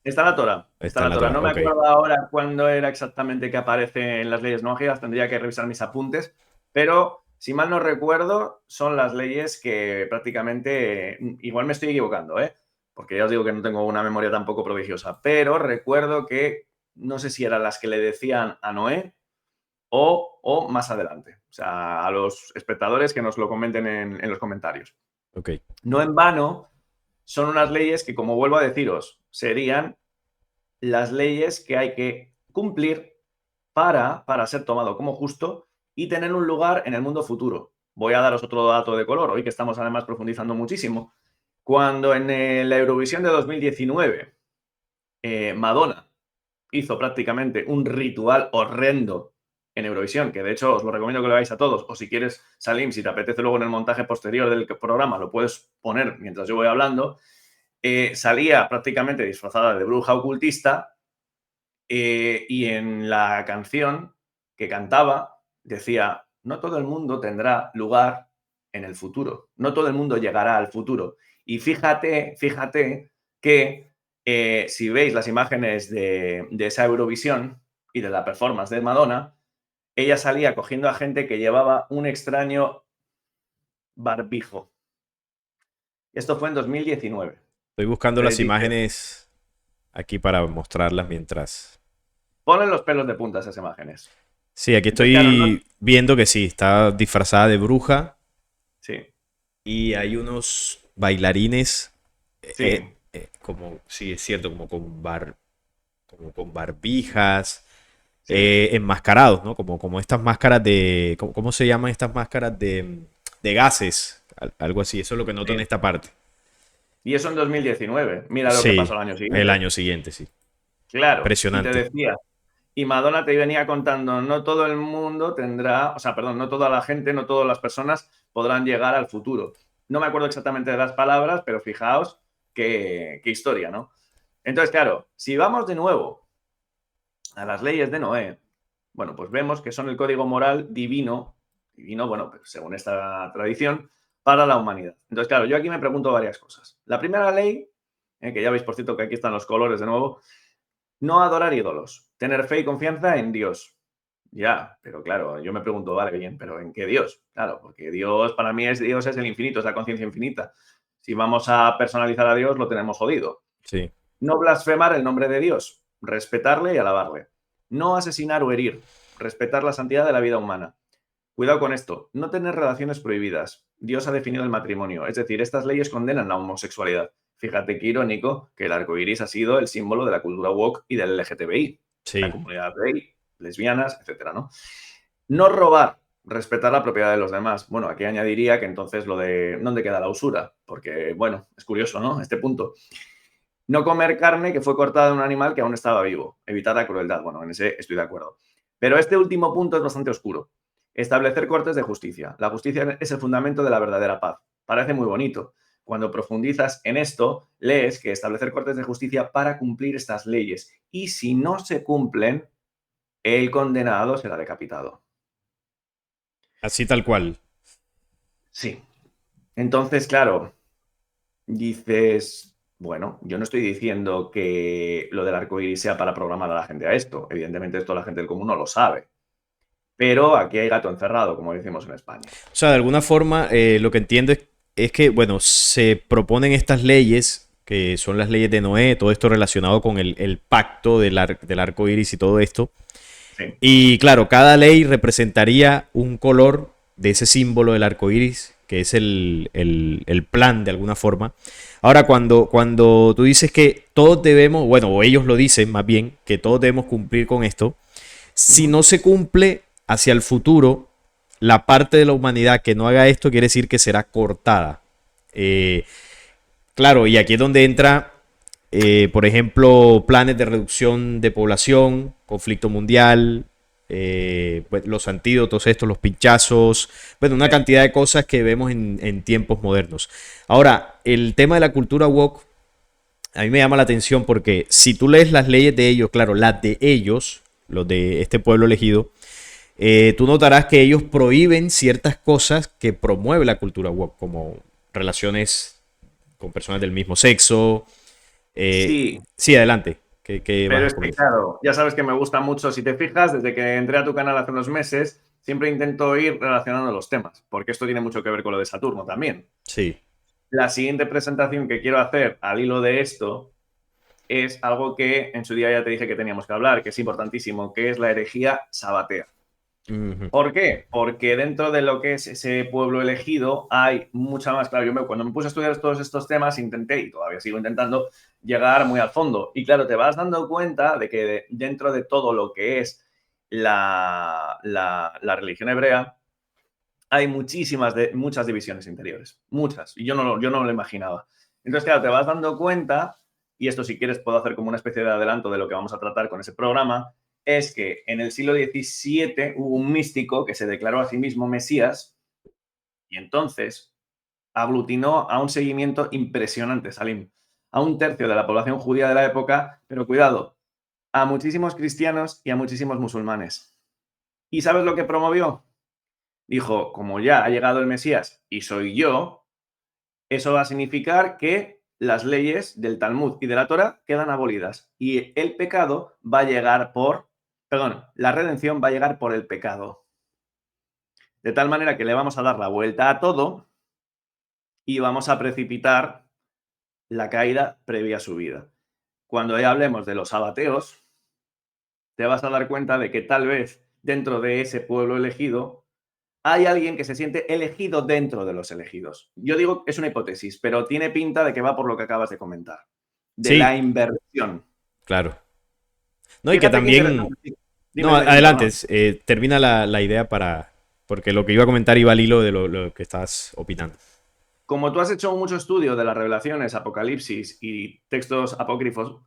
Está la Torah, está Está en la la Torah. Torá, No me ok. acuerdo ahora cuándo era exactamente que aparece en las leyes noajidas, tendría que revisar mis apuntes, pero si mal no recuerdo, son las leyes que prácticamente, igual me estoy equivocando, porque ya os digo que no tengo una memoria tampoco prodigiosa, pero recuerdo que no sé si eran las que le decían a Noé o más adelante. O sea, a los espectadores que nos lo comenten en los comentarios. Ok. No en vano, son unas leyes que, como vuelvo a deciros, serían las leyes que hay que cumplir para ser tomado como justo y tener un lugar en el mundo futuro. Voy a daros otro dato de color, hoy que estamos además profundizando muchísimo. Cuando en la Eurovisión de 2019 Madonna hizo prácticamente un ritual horrendo en Eurovisión, que de hecho os lo recomiendo que lo hagáis a todos, o si quieres, Salim, si te apetece luego en el montaje posterior del programa, lo puedes poner mientras yo voy hablando, salía prácticamente disfrazada de bruja ocultista y en la canción que cantaba decía, no todo el mundo tendrá lugar en el futuro, no todo el mundo llegará al futuro. Y fíjate que si veis las imágenes de esa Eurovisión y de la performance de Madonna, ella salía cogiendo a gente que llevaba un extraño barbijo. Esto fue en 2019. Estoy buscando las Entonces dice, imágenes aquí para mostrarlas mientras. ponen los pelos de punta esas imágenes. Sí, aquí Entonces, claro, no, estoy viendo que sí, está disfrazada de bruja sí, y hay unos bailarines, sí, como, sí, es cierto, como con barbijas, sí. enmascarados, ¿no? Como estas máscaras de, ¿cómo se llaman estas máscaras de gases? Algo así, eso es lo que noto en Sí. esta parte. Y eso en 2019. Mira lo que pasó Sí, el año el siguiente. año siguiente, sí. Claro. Y te Impresionante. decía, y Madonna te venía contando, no todo el mundo tendrá, o sea, perdón, no toda la gente, no todas las personas podrán llegar al futuro. No me acuerdo exactamente de las palabras, pero fijaos qué historia, ¿no? Entonces, claro, si vamos de nuevo a las leyes de Noé, bueno, pues vemos que son el código moral divino, bueno, pues según esta tradición, para la humanidad. Entonces, claro, yo aquí me pregunto varias cosas. La primera ley, que ya veis, por cierto, que aquí están los colores de nuevo, no adorar ídolos, tener fe y confianza en Dios. Ya, pero claro, yo me pregunto, vale, bien, pero ¿en qué Dios? Claro, porque Dios para mí Dios es el infinito, es la conciencia infinita. Si vamos a personalizar a Dios, lo tenemos jodido. Sí. No blasfemar el nombre de Dios, respetarle y alabarle. No asesinar o herir, respetar la santidad de la vida humana. Cuidado con esto, no tener relaciones prohibidas. Dios ha definido el matrimonio, es decir, estas leyes condenan la homosexualidad. Fíjate qué irónico que el arco iris ha sido el símbolo de la cultura woke y del LGTBI, la Sí. comunidad gay, lesbianas, etcétera, ¿no? No robar, respetar la propiedad de los demás. Bueno, aquí añadiría que entonces lo de dónde queda la usura, porque, bueno, es curioso, ¿no? Este punto. No comer carne que fue cortada de un animal que aún estaba vivo. Evitar la crueldad. Bueno, en ese estoy de acuerdo. Pero este último punto es bastante oscuro. Establecer cortes de justicia. La justicia es el fundamento de la verdadera paz. Parece muy bonito. cuando profundizas en esto, lees que establecer cortes de justicia para cumplir estas leyes. Y si no se cumplen, el condenado será decapitado. Así tal cual. Sí. Entonces, claro, dices, bueno, yo no estoy diciendo que lo del arco iris sea para programar a la gente a esto. Evidentemente, esto la gente del común no lo sabe. Pero aquí hay gato encerrado, como decimos en España. O sea, de alguna forma, lo que entiendo es que, bueno, se proponen estas leyes, que son las leyes de Noé, todo esto relacionado con el pacto del arco iris y todo esto. Sí. Y claro, cada ley representaría un color de ese símbolo del arco iris, que es el plan de alguna forma. Ahora, cuando tú dices que todos debemos, bueno, o ellos lo dicen más bien, que todos debemos cumplir con esto, si no se cumple hacia el futuro, la parte de la humanidad que no haga esto quiere decir que será cortada. Claro, y aquí es donde entra, por ejemplo, planes de reducción de población, conflicto mundial, pues, los antídotos, estos, los pinchazos, bueno, una cantidad de cosas que vemos en tiempos modernos. Ahora, el tema de la cultura woke, a mí me llama la atención porque si tú lees las leyes de ellos, claro, las de ellos, los de este pueblo elegido, tú notarás que ellos prohíben ciertas cosas que promueve la cultura woke, como relaciones con personas del mismo sexo. Sí, Sí, adelante. ¿Qué vas pero a es que, comentar? claro, ya sabes que me gusta mucho. Si te fijas, desde que entré a tu canal hace unos meses, siempre intento ir relacionando los temas, porque esto tiene mucho que ver con lo de Saturno también. Sí. La siguiente presentación que quiero hacer al hilo de esto es algo que en su día ya te dije que teníamos que hablar, que es importantísimo, que es la herejía sabatea. Ujú. ¿Por qué? Porque dentro de lo que es ese pueblo elegido hay mucha más. Claro, cuando me puse a estudiar todos estos temas intenté, y todavía sigo intentando, llegar muy al fondo. Y claro, te vas dando cuenta de que dentro de todo lo que es la religión hebrea hay muchas divisiones interiores. Muchas. Y yo no lo imaginaba. Entonces, claro, te vas dando cuenta, y esto si quieres puedo hacer como una especie de adelanto de lo que vamos a tratar con ese programa, es que en el siglo XVII hubo un místico que se declaró a sí mismo Mesías y entonces aglutinó a un seguimiento impresionante, Salim, a un tercio de la población judía de la época, pero cuidado, a muchísimos cristianos y a muchísimos musulmanes. ¿Y sabes lo que promovió? Dijo, como ya ha llegado el Mesías y soy yo, eso va a significar que las leyes del Talmud y de la Torah quedan abolidas y el pecado va a llegar la redención va a llegar por el pecado. De tal manera que le vamos a dar la vuelta a todo y vamos a precipitar la caída previa a su vida. Cuando ya hablemos de los sabateos, te vas a dar cuenta de que tal vez dentro de ese pueblo elegido hay alguien que se siente elegido dentro de los elegidos. Yo digo que es una hipótesis, pero tiene pinta de que va por lo que acabas de comentar, de la Sí, inversión. claro. No, y que Fíjate qué también. interesante. No, Dime, adelante. perdón. Termina la idea para. Porque lo que iba a comentar iba al hilo de lo que estás opinando. Como tú has hecho mucho estudio de las revelaciones, Apocalipsis y textos apócrifos,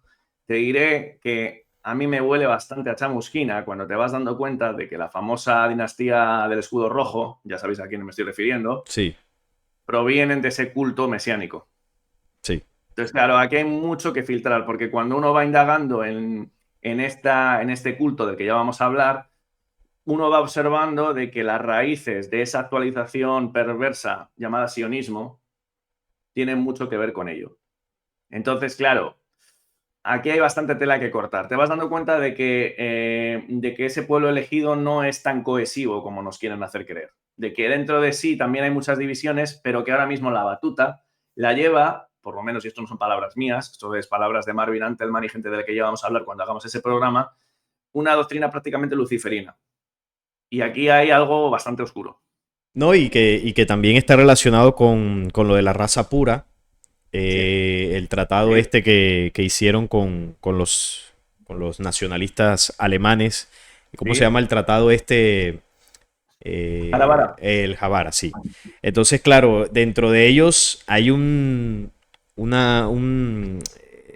te diré que a mí me huele bastante a chamusquina cuando te vas dando cuenta de que la famosa dinastía del escudo rojo, ya sabéis a quién me estoy refiriendo, Sí, provienen de ese culto mesiánico. sí. Entonces, claro, aquí hay mucho que filtrar, porque cuando uno va indagando en este culto del que ya vamos a hablar, uno va observando de que las raíces de esa actualización perversa llamada sionismo tienen mucho que ver con ello. Entonces, claro, aquí hay bastante tela que cortar. Te vas dando cuenta de que ese pueblo elegido no es tan cohesivo como nos quieren hacer creer. De que dentro de sí también hay muchas divisiones, pero que ahora mismo la batuta la lleva, por lo menos, y esto no son palabras mías, esto es palabras de Marvin Antelman y gente de la que ya vamos a hablar cuando hagamos ese programa, una doctrina prácticamente luciferina. Y aquí hay algo bastante oscuro. No, y que también está relacionado con lo de la raza pura. Sí, El tratado sí, este que hicieron con los nacionalistas alemanes. ¿Cómo se sí. llama el tratado este? Para, para. El Javara, sí. Entonces, claro, dentro de ellos hay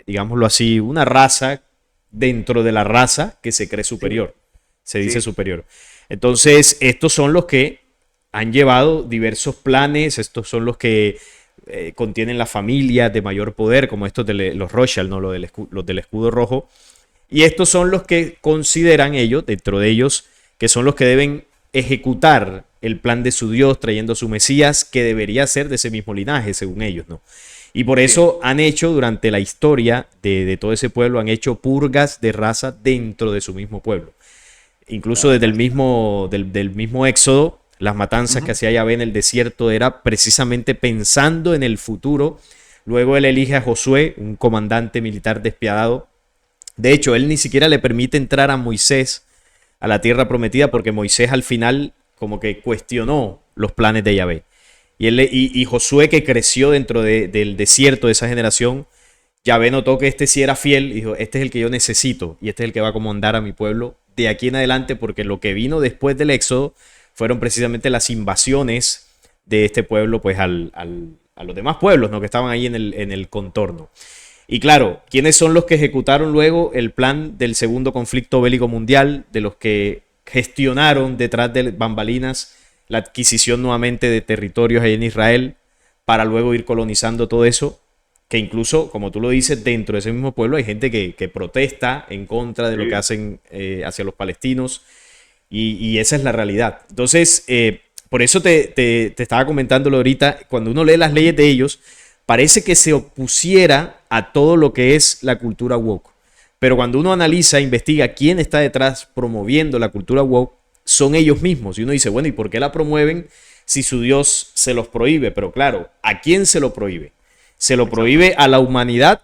digámoslo así, una raza dentro de la raza que se cree Sí, superior, se dice sí, superior. Entonces, estos son los que han llevado diversos planes, estos son los que contienen las familias de mayor poder, como estos de los Rothschild, ¿no? Los del escudo rojo. Y estos son los que consideran ellos, dentro de ellos, que son los que deben ejecutar el plan de su Dios, trayendo su Mesías, que debería ser de ese mismo linaje, según ellos, ¿no? Y por Sí, eso han hecho, durante la historia de todo ese pueblo, han hecho purgas de raza dentro de su mismo pueblo. Incluso claro, desde pues. del mismo Éxodo, las matanzas que Ujú. hacía Yahvé en el desierto era precisamente pensando en el futuro. Luego él elige a Josué, un comandante militar despiadado. De hecho, él ni siquiera le permite entrar a Moisés a la tierra prometida porque Moisés al final como que cuestionó los planes de Yahvé. Y Josué, que creció dentro del desierto de esa generación, Yahvé notó que este sí era fiel y dijo, este es el que yo necesito y este es el que va a comandar a mi pueblo de aquí en adelante, porque lo que vino después del éxodo fueron precisamente las invasiones de este pueblo pues a los demás pueblos, ¿no? Que estaban ahí en el contorno. Y claro, ¿quiénes son los que ejecutaron luego el plan del segundo conflicto bélico mundial, de los que gestionaron detrás de bambalinas la adquisición nuevamente de territorios ahí en Israel para luego ir colonizando todo eso? Que incluso, como tú lo dices, dentro de ese mismo pueblo hay gente que protesta en contra de lo que Sí. hacen hacia los palestinos y esa es la realidad. Entonces, por eso te estaba comentándolo ahorita, cuando uno lee las leyes de ellos, parece que se opusiera a todo lo que es la cultura woke. Pero cuando uno analiza, investiga quién está detrás promoviendo la cultura woke, son ellos mismos. Y uno dice, bueno, ¿y por qué la promueven si su Dios se los prohíbe? Pero claro, ¿a quién se lo prohíbe? ¿Se lo Exacto. prohíbe a la humanidad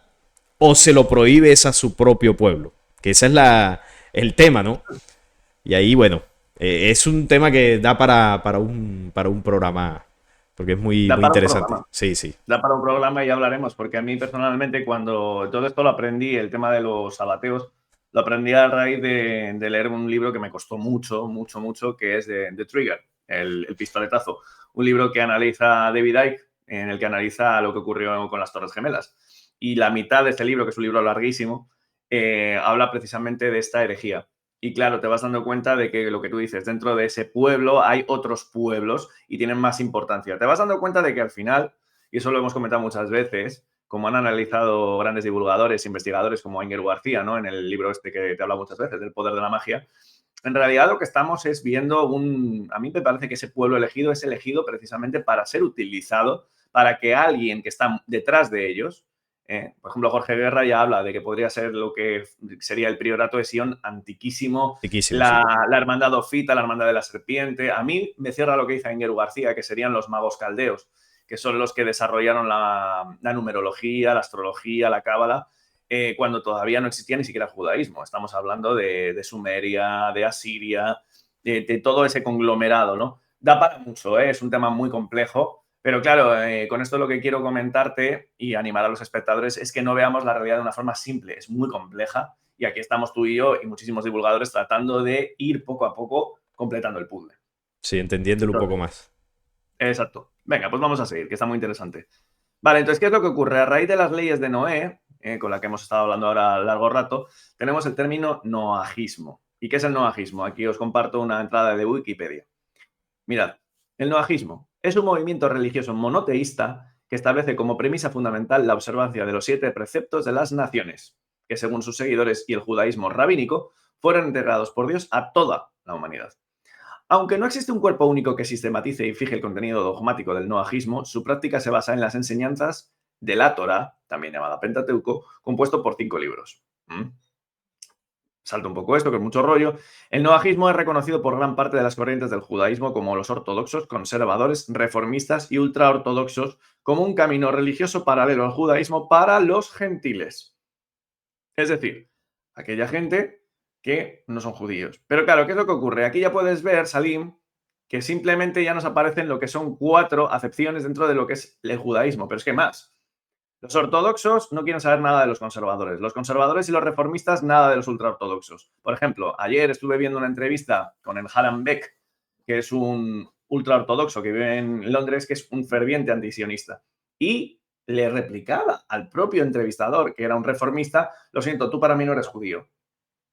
o se lo prohíbe es a su propio pueblo? Que ese es el tema, ¿no? Y ahí, bueno, es un tema que da para un programa, porque es muy, Da muy para un interesante. programa. Sí, sí. Da para un programa y ya hablaremos, porque a mí personalmente cuando todo esto lo aprendí, el tema de los sabateos, lo aprendí a raíz de leer un libro que me costó mucho, mucho, mucho, que es de The Trigger, el pistoletazo. Un libro que analiza David Icke, en el que analiza lo que ocurrió con las Torres Gemelas. Y la mitad de este libro, que es un libro larguísimo, habla precisamente de esta herejía. Y claro, te vas dando cuenta de que lo que tú dices, dentro de ese pueblo hay otros pueblos y tienen más importancia. Te vas dando cuenta de que al final, y eso lo hemos comentado muchas veces, como han analizado grandes divulgadores, investigadores como Inger García, ¿no? En el libro este que te habla muchas veces, del poder de la magia, en realidad lo que estamos es viendo a mí me parece que ese pueblo elegido es elegido precisamente para ser utilizado, para que alguien que está detrás de ellos, por ejemplo, Jorge Guerra ya habla de que podría ser lo que sería el priorato de Sion antiquísimo, Riquísimo, sí. la hermandad Ofita, la hermandad de la serpiente. A mí me cierra lo que dice Engeru García, que serían los magos caldeos, que son los que desarrollaron la numerología, la astrología, la cábala, cuando todavía no existía ni siquiera el judaísmo. Estamos hablando de Sumeria, de Asiria, de todo ese conglomerado, ¿no? Da para mucho, ¿eh? Es un tema muy complejo, pero claro, con esto lo que quiero comentarte y animar a los espectadores es que no veamos la realidad de una forma simple, es muy compleja y aquí estamos tú y yo y muchísimos divulgadores tratando de ir poco a poco completando el puzzle. Sí, entendiéndolo un poco Entonces, más. exacto. Venga, pues vamos a seguir, que está muy interesante. Vale, entonces, ¿qué es lo que ocurre? A raíz de las leyes de Noé, con la que hemos estado hablando ahora largo rato, tenemos el término noajismo. ¿Y qué es el noajismo? Aquí os comparto una entrada de Wikipedia. Mirad, el noajismo es un movimiento religioso monoteísta que establece como premisa fundamental la observancia de los 7 preceptos de las naciones, que según sus seguidores y el judaísmo rabínico, fueron integrados por Dios a toda la humanidad. Aunque no existe un cuerpo único que sistematice y fije el contenido dogmático del noajismo, su práctica se basa en las enseñanzas de la Torá, también llamada Pentateuco, compuesto por 5 libros. Salto un poco esto, que es mucho rollo. El noajismo es reconocido por gran parte de las corrientes del judaísmo, como los ortodoxos, conservadores, reformistas y ultraortodoxos, como un camino religioso paralelo al judaísmo para los gentiles. Es decir, aquella gente que no son judíos. Pero claro, ¿qué es lo que ocurre? Aquí ya puedes ver, Salim, que simplemente ya nos aparecen lo que son 4 acepciones dentro de lo que es el judaísmo. Pero es que más. Los ortodoxos no quieren saber nada de los conservadores. Los conservadores y los reformistas nada de los ultraortodoxos. Por ejemplo, ayer estuve viendo una entrevista con el Haran Beck, que es un ultraortodoxo que vive en Londres, que es un ferviente antisionista. Y le replicaba al propio entrevistador, que era un reformista, lo siento, tú para mí no eres judío,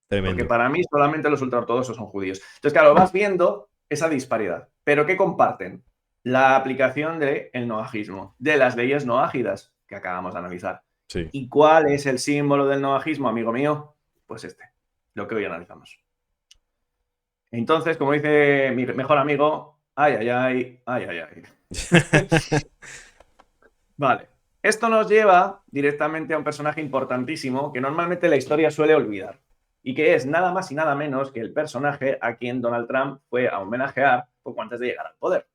porque Tremendo. para mí solamente los ultraortodoxos son judíos. Entonces, claro, vas viendo esa disparidad. ¿Pero qué comparten? la aplicación del noajismo, de las leyes noágidas que acabamos de analizar. Sí. ¿Y cuál es el símbolo del noajismo, amigo mío? Pues este, lo que hoy analizamos. Entonces, como dice mi mejor amigo, ay, ay, ay, ay, ay, ay. Vale. Esto nos lleva directamente a un personaje importantísimo que normalmente la historia suele olvidar y que es nada más y nada menos que el personaje a quien Donald Trump fue a homenajear poco antes de llegar al poder,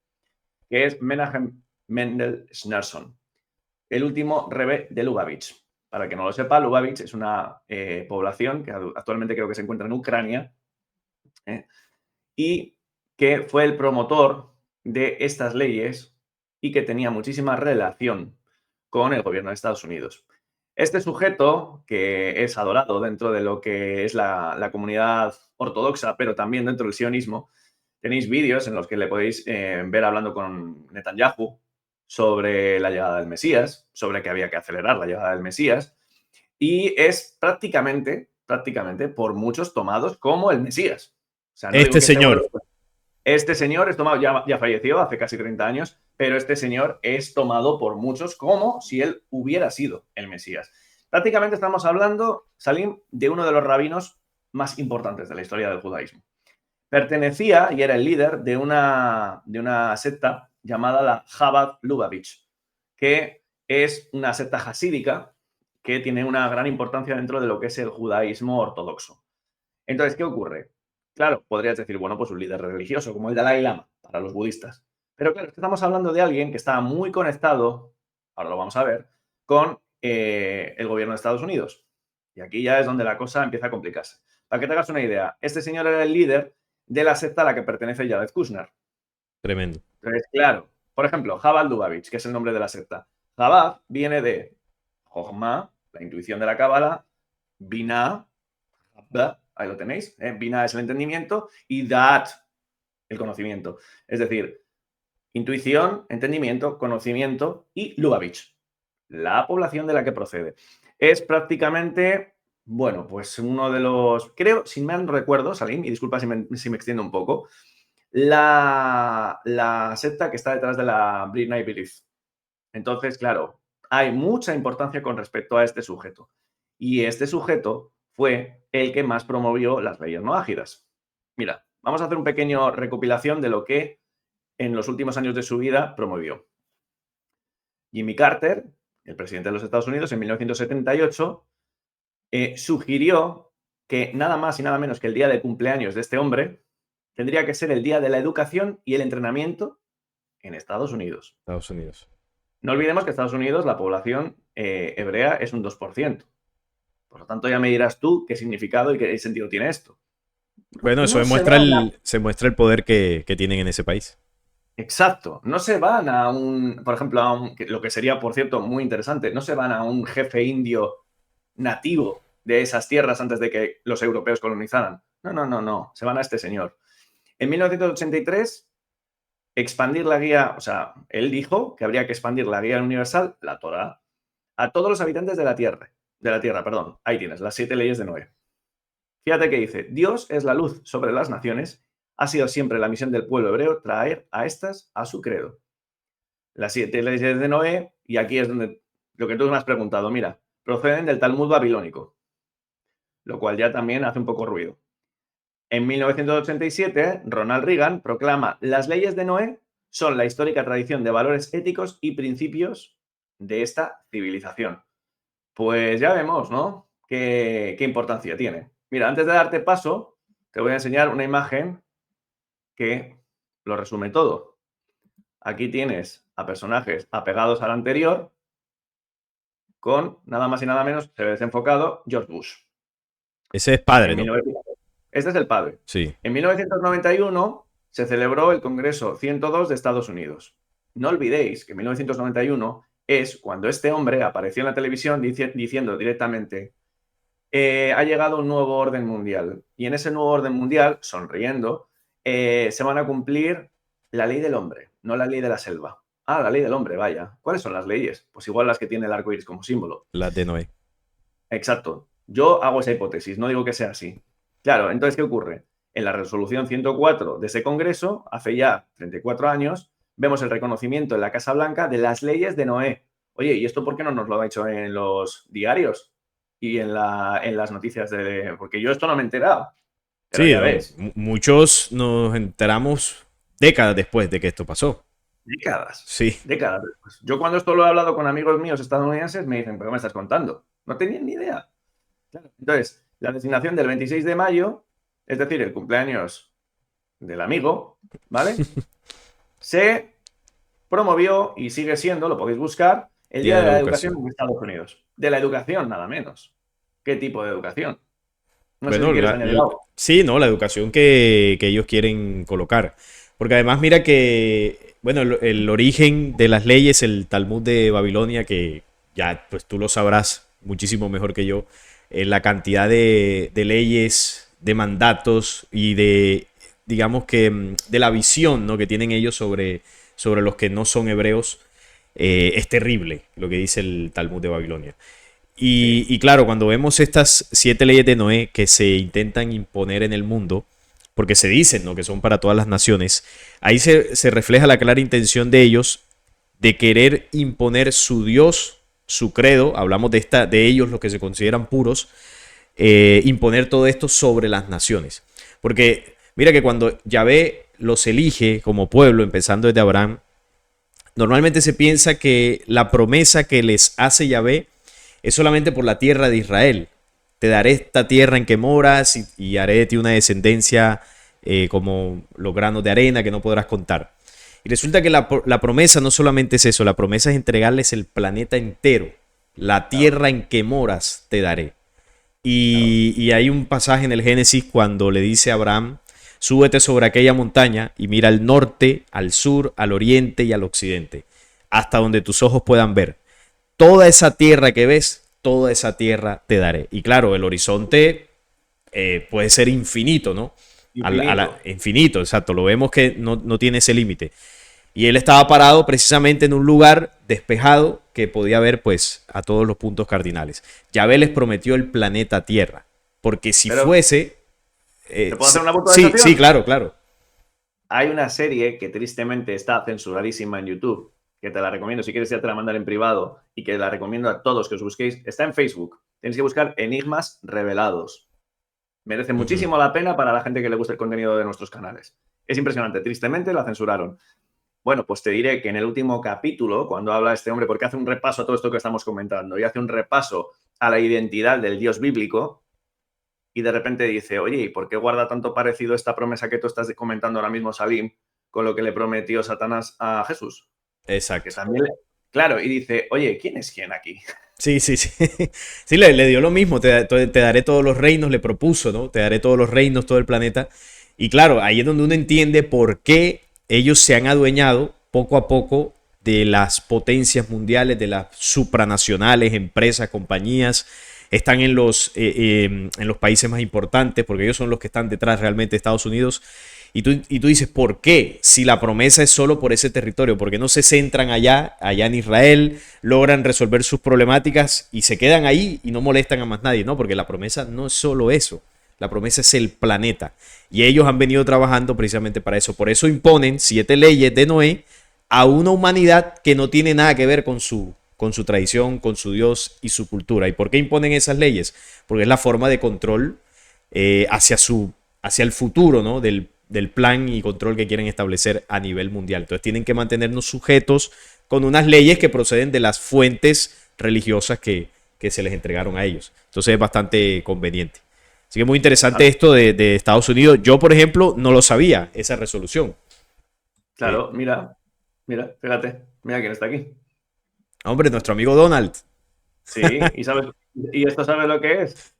que es Menachem Mendel Schneerson, el último rebe de Lubavitch. Para el que no lo sepa, Lubavitch es una población que actualmente creo que se encuentra en Ucrania y que fue el promotor de estas leyes y que tenía muchísima relación con el gobierno de Estados Unidos. Este sujeto, que es adorado dentro de lo que es la comunidad ortodoxa, pero también dentro del sionismo, tenéis vídeos en los que le podéis ver hablando con Netanyahu sobre la llegada del Mesías, sobre que había que acelerar la llegada del Mesías, y es prácticamente por muchos tomados como el Mesías. O sea, no digo Este que este hombre señor. este señor es tomado, ya falleció hace casi 30 años, pero este señor es tomado por muchos como si él hubiera sido el Mesías. Prácticamente estamos hablando, Salim, de uno de los rabinos más importantes de la historia del judaísmo. Pertenecía y era el líder de una secta llamada la Chabad Lubavitch, que es una secta hasídica que tiene una gran importancia dentro de lo que es el judaísmo ortodoxo. Entonces, ¿qué ocurre? Claro, podrías decir, bueno, pues un líder religioso como el Dalai Lama para los budistas. Pero claro, estamos hablando de alguien que está muy conectado, ahora lo vamos a ver, con el gobierno de Estados Unidos. Y aquí ya es donde la cosa empieza a complicarse. Para que te hagas una idea, este señor era el líder de la secta a la que pertenece Jared Kushner. Tremendo. Entonces, claro, por ejemplo, Chabad Lubavitch, que es el nombre de la secta. Chabad viene de Jochma, la intuición de la Cábala, Binah, ahí lo tenéis. Binah es el entendimiento y Da'at, el conocimiento. Es decir, intuición, entendimiento, conocimiento y Lubavitch, la población de la que procede. Es prácticamente, bueno, pues uno de los, creo, si mal no recuerdo, Salim, y disculpa si me extiendo un poco, la secta que está detrás de la Brit Night Belief. Entonces, claro, hay mucha importancia con respecto a este sujeto. Y este sujeto fue el que más promovió las leyes no ágidas. Mira, vamos a hacer un pequeño recopilación de lo que en los últimos años de su vida promovió. Jimmy Carter, el presidente de los Estados Unidos, en 1978, sugirió que nada más y nada menos que el día de cumpleaños de este hombre tendría que ser el día de la educación y el entrenamiento en Estados Unidos. Estados Unidos. No olvidemos que Estados Unidos, la población hebrea es un 2%. Por lo tanto, ya me dirás tú qué significado y qué sentido tiene esto. Bueno, eso No se demuestra van a... se muestra el poder que tienen en ese país. Exacto. No se van a por ejemplo, lo que sería, por cierto, muy interesante, no se van a un jefe indio nativo de esas tierras antes de que los europeos colonizaran. No. Se van a este señor. En 1983, expandir la guía, o sea, él dijo que habría que expandir la guía universal, la Torá, a todos los habitantes de la Tierra. Perdón. Ahí tienes, las 7 leyes de Noé. Fíjate que dice, Dios es la luz sobre las naciones, ha sido siempre la misión del pueblo hebreo traer a estas a su credo. Las 7 leyes de Noé, y aquí es donde lo que tú me has preguntado, mira, proceden del Talmud babilónico, lo cual ya también hace un poco ruido. En 1987, Ronald Reagan proclama las leyes de Noé son la histórica tradición de valores éticos y principios de esta civilización. Pues ya vemos, ¿no? Qué importancia tiene. Mira, antes de darte paso, te voy a enseñar una imagen que lo resume todo. Aquí tienes a personajes apegados al anterior con nada más y nada menos, se ve desenfocado, George Bush. Ese es padre, En ¿no? 19... Este es el padre. Sí. En 1991 se celebró el Congreso 102 de Estados Unidos. No olvidéis que en 1991 es cuando este hombre apareció en la televisión diciendo directamente ha llegado un nuevo orden mundial. Y en ese nuevo orden mundial, sonriendo, se van a cumplir la ley del hombre, no la ley de la selva. Ah, la ley del hombre, vaya. ¿Cuáles son las leyes? Pues igual las que tiene el arco iris como símbolo. Las de Noé. Exacto. Yo hago esa hipótesis, no digo que sea así. Claro, entonces, ¿qué ocurre? En la resolución 104 de ese congreso, hace ya 34 años, vemos el reconocimiento en la Casa Blanca de las leyes de Noé. Oye, ¿y esto por qué no nos lo ha hecho en los diarios y en las noticias de...? Porque yo esto no me he enterado, pero Sí, ya no, ves, muchos nos enteramos décadas después de que esto pasó. décadas, Sí, décadas después. Yo cuando esto lo he hablado con amigos míos estadounidenses me dicen, ¿pero qué me estás contando? No tenían ni idea. Claro. Entonces, la designación del 26 de mayo, es decir, el cumpleaños del amigo, ¿vale? Se promovió y sigue siendo, lo podéis buscar, el Día Día de de la la Educación Educación. en Estados Unidos. De la educación, nada menos. ¿Qué tipo de educación? No sé si Bueno, quieres añadir algo. sí, ¿no? La educación que ellos quieren colocar. Porque además mira que, bueno, el origen de las leyes, el Talmud de Babilonia, que ya pues tú lo sabrás muchísimo mejor que yo, la cantidad de leyes, de mandatos y de, digamos que, de la visión, ¿no? que tienen ellos sobre los que no son hebreos, es terrible lo que dice el Talmud de Babilonia. Sí. Y claro, cuando vemos estas 7 leyes de Noé que se intentan imponer en el mundo, porque se dicen, ¿no? que son para todas las naciones, ahí se refleja la clara intención de ellos de querer imponer su Dios, su credo, hablamos de ellos, los que se consideran puros, imponer todo esto sobre las naciones. Porque mira que cuando Yahvé los elige como pueblo, empezando desde Abraham, normalmente se piensa que la promesa que les hace Yahvé es solamente por la tierra de Israel. Te daré esta tierra en que moras y haré de ti una descendencia como los granos de arena que no podrás contar. Y resulta que la promesa no solamente es eso, la promesa es entregarles el planeta entero. La Claro, tierra en que moras te daré. claro. Y hay un pasaje en el Génesis cuando le dice a Abraham, súbete sobre aquella montaña y mira al norte, al sur, al oriente y al occidente, hasta donde tus ojos puedan ver. Toda esa tierra que ves, toda esa tierra te daré. Y claro, el horizonte puede ser infinito, ¿no? Infinito. Infinito, exacto. Lo vemos que no tiene ese límite. Y él estaba parado precisamente en un lugar despejado que podía ver pues a todos los puntos cardinales. Yahvé les prometió el planeta Tierra, porque si Pero, fuese... ¿te puedo hacer una sí, sí, puntualización? claro, claro. Hay una serie que tristemente está censuradísima en YouTube, que te la recomiendo, si quieres ya te la mandar en privado, y que la recomiendo a todos que os busquéis. Está en Facebook. Tenéis que buscar Enigmas Revelados. Merece Uh -huh. muchísimo la pena para la gente que le gusta el contenido de nuestros canales. Es impresionante. Tristemente la censuraron. Bueno, pues te diré que en el último capítulo, cuando habla este hombre, porque hace un repaso a todo esto que estamos comentando, y hace un repaso a la identidad del Dios bíblico, y de repente dice, oye, ¿y por qué guarda tanto parecido esta promesa que tú estás comentando ahora mismo, Salim, con lo que le prometió Satanás a Jesús? Que Exacto. también, claro, y dice, oye, ¿quién es quién aquí? Sí, sí, sí. Sí, le dio lo mismo. Te daré todos los reinos, le propuso, ¿no? Te daré todos los reinos, todo el planeta. Y claro, ahí es donde uno entiende por qué ellos se han adueñado poco a poco de las potencias mundiales, de las supranacionales, empresas, compañías. Están en los países más importantes, porque ellos son los que están detrás realmente de Estados Unidos. Y tú dices, ¿por qué? Si la promesa es solo por ese territorio, ¿por qué no se centran allá en Israel, logran resolver sus problemáticas y se quedan ahí y no molestan a más nadie? No, porque la promesa no es solo eso. La promesa es el planeta. Y ellos han venido trabajando precisamente para eso. Por eso imponen 7 leyes de Noé a una humanidad que no tiene nada que ver con su tradición, con su Dios y su cultura. ¿Y por qué imponen esas leyes? Porque es la forma de control hacia el futuro, ¿no? Del plan y control que quieren establecer a nivel mundial. Entonces tienen que mantenernos sujetos con unas leyes que proceden de las fuentes religiosas que se les entregaron a ellos. Entonces es bastante conveniente. Así que muy interesante Claro, esto de Estados Unidos. Yo, por ejemplo, no lo sabía, esa resolución. claro, mira, mira, fíjate, mira quién está aquí. Hombre, nuestro amigo Donald. Sí, ¿y sabes? ¿Y esto sabes lo que es?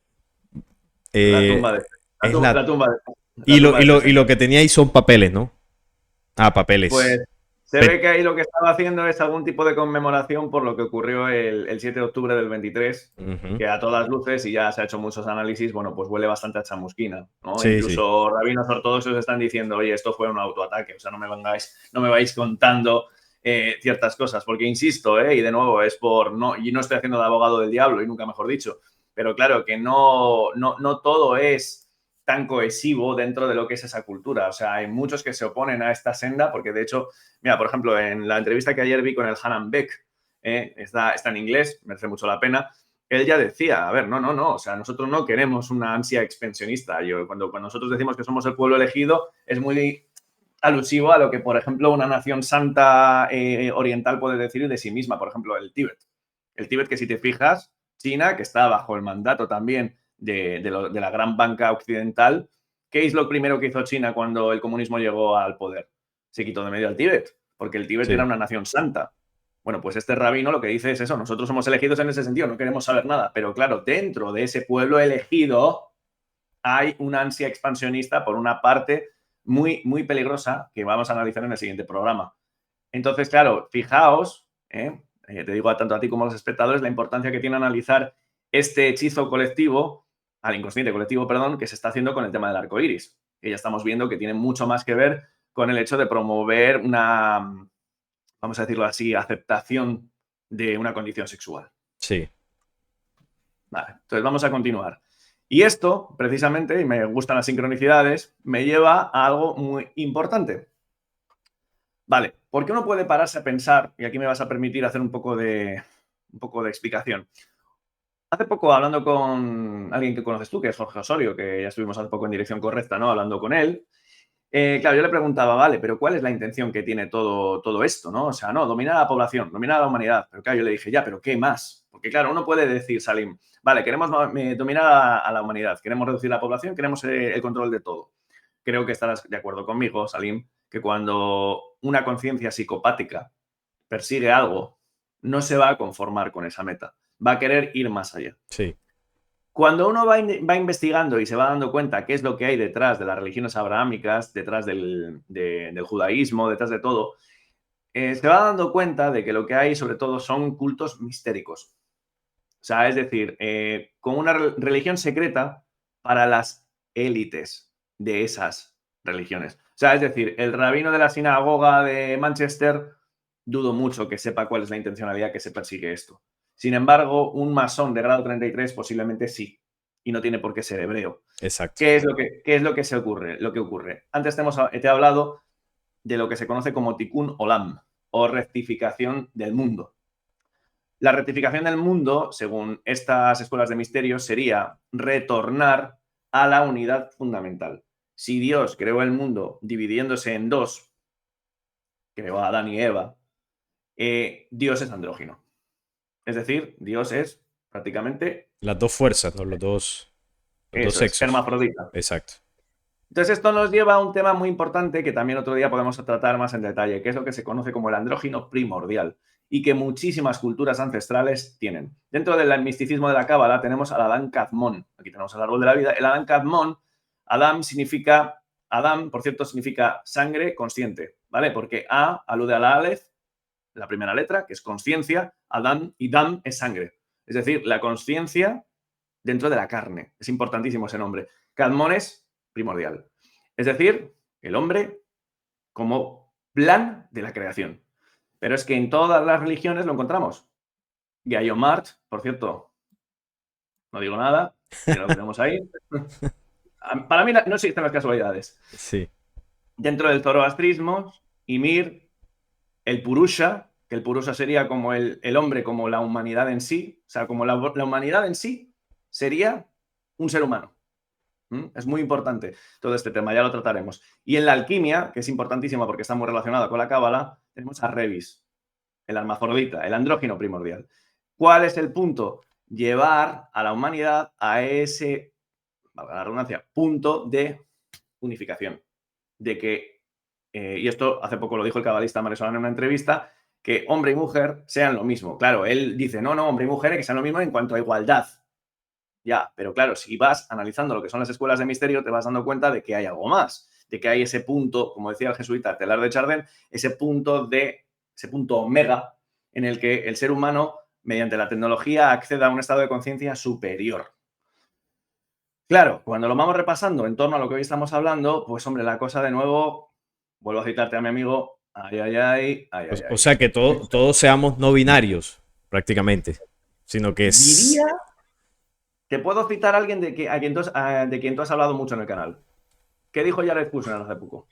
La eh, tumba de es la la... tumba de la Y lo, tumba y, de este lo, y señor. lo que tenía ahí son papeles, ¿no? Ah, Pues papeles. se ve Pe- que ahí lo que estaba haciendo es algún tipo de conmemoración por lo que ocurrió el 7 de octubre del 23, Ujú. que a todas luces, y ya se ha hecho muchos análisis, bueno, pues huele bastante a chamusquina, ¿no? Sí, sí. Incluso rabinos ortodoxos están diciendo, oye, esto fue un autoataque, o sea, no me vais contando ciertas cosas, porque insisto, y de nuevo, es por, no, y no estoy haciendo de abogado del diablo, y nunca mejor dicho, pero claro, que no todo es tan cohesivo dentro de lo que es esa cultura. O sea, hay muchos que se oponen a esta senda porque, de hecho, mira, por ejemplo, en la entrevista que ayer vi con el Hanan Beck, está en inglés, merece mucho la pena, él ya decía, a ver, no, o sea, nosotros no queremos una ansia expansionista. Cuando nosotros decimos que somos el pueblo elegido, es muy alusivo a lo que, por ejemplo, una nación santa oriental puede decir de sí misma, por ejemplo, el Tíbet. El Tíbet, que si te fijas, China, que está bajo el mandato también de la gran banca occidental, ¿qué es lo primero que hizo China cuando el comunismo llegó al poder? Se quitó de medio al Tíbet, porque el Tíbet era una nación santa. Bueno, pues este rabino lo que dice es eso, nosotros somos elegidos en ese sentido, no queremos saber nada, pero claro, dentro de ese pueblo elegido hay una ansia expansionista por una parte muy, muy peligrosa que vamos a analizar en el siguiente programa. Entonces, claro, fijaos, te digo tanto a ti como a los espectadores, la importancia que tiene analizar este hechizo colectivo, al inconsciente colectivo, perdón, que se está haciendo con el tema del arco iris. Que ya estamos viendo que tiene mucho más que ver con el hecho de promover una, vamos a decirlo así, aceptación de una condición sexual. Sí. Vale, entonces vamos a continuar. Y esto, precisamente, y me gustan las sincronicidades, me lleva a algo muy importante. Vale, ¿por qué uno puede pararse a pensar? Y aquí me vas a permitir hacer un poco de explicación. Hace poco, hablando con alguien que conoces tú, que es Jorge Osorio, que ya estuvimos hace poco en Dirección Correcta, ¿no? Hablando con él. Claro, yo le preguntaba, vale, pero ¿cuál es la intención que tiene todo esto, ¿no? O sea, no, dominar a la población, dominar a la humanidad. Pero claro, yo le dije, ya, pero ¿qué más? Porque claro, uno puede decir, Salim, vale, queremos dominar a la humanidad, queremos reducir la población, queremos el control de todo. Creo que estarás de acuerdo conmigo, Salim, que cuando una conciencia psicopática persigue algo, no se va a conformar con esa meta, va a querer ir más allá. Sí. Cuando uno va investigando y se va dando cuenta qué es lo que hay detrás de las religiones abrahámicas, detrás del judaísmo, detrás de todo, se va dando cuenta de que lo que hay sobre todo son cultos mistéricos. O sea, es decir, con una religión secreta para las élites de esas religiones. O sea, es decir, el rabino de la sinagoga de Manchester, dudo mucho que sepa cuál es la intencionalidad que se persigue esto. Sin embargo, un masón de grado 33 posiblemente sí, y no tiene por qué ser hebreo. Exacto. ¿Qué es lo que ocurre? Lo que ocurre. Antes te he hablado de lo que se conoce como tikkun olam, o rectificación del mundo. La rectificación del mundo, según estas escuelas de misterios, sería retornar a la unidad fundamental. Si Dios creó el mundo dividiéndose en dos, creó a Adán y Eva, Dios es andrógino. Es decir, Dios es prácticamente... Las dos fuerzas, ¿no? Los dos sexos. Hermafrodita. Exacto. Entonces, esto nos lleva a un tema muy importante que también otro día podemos tratar más en detalle, que es lo que se conoce como el andrógino primordial y que muchísimas culturas ancestrales tienen. Dentro del misticismo de la Cábala tenemos al Adán Kadmon. Aquí tenemos el árbol de la vida. El Adán Kadmon, Adam, por cierto, significa sangre consciente, ¿vale? Porque A alude a la Aleph, la primera letra, que es conciencia, Adán, y Dam es sangre. Es decir, la conciencia dentro de la carne. Es importantísimo ese nombre. Kadmon es primordial. Es decir, el hombre como plan de la creación. Pero es que en todas las religiones lo encontramos. Gaio Mart, por cierto, no digo nada, pero lo tenemos ahí. Para mí no existen las casualidades. Sí. Dentro del zoroastrismo, Ymir, el Purusha, que el Purusha sería como el hombre, como la humanidad en sí, o sea, como la humanidad en sí sería un ser humano. Es muy importante todo este tema, ya lo trataremos. Y en la alquimia, que es importantísima porque está muy relacionada con la cábala, tenemos a Revis, el hermafrodita, el andrógino primordial. ¿Cuál es el punto? Llevar a la humanidad a ese, valga la redundancia, punto de unificación. De que, y esto hace poco lo dijo el cabalista Maresolano en una entrevista, que hombre y mujer sean lo mismo. Claro, él dice, no, hombre y mujer que sean lo mismo en cuanto a igualdad. Ya, pero claro, si vas analizando lo que son las escuelas de misterio, te vas dando cuenta de que hay algo más, de que hay ese punto, como decía el jesuita Teilhard de Chardin, ese punto omega en el que el ser humano, mediante la tecnología, acceda a un estado de conciencia superior. Claro, cuando lo vamos repasando en torno a lo que hoy estamos hablando, pues hombre, la cosa de nuevo, vuelvo a citarte a mi amigo, ay. O sea, que todos seamos no binarios, prácticamente, sino que es... Diría Te puedo citar a alguien de quien tú has hablado mucho en el canal. ¿Qué dijo Jared Kushner hace poco?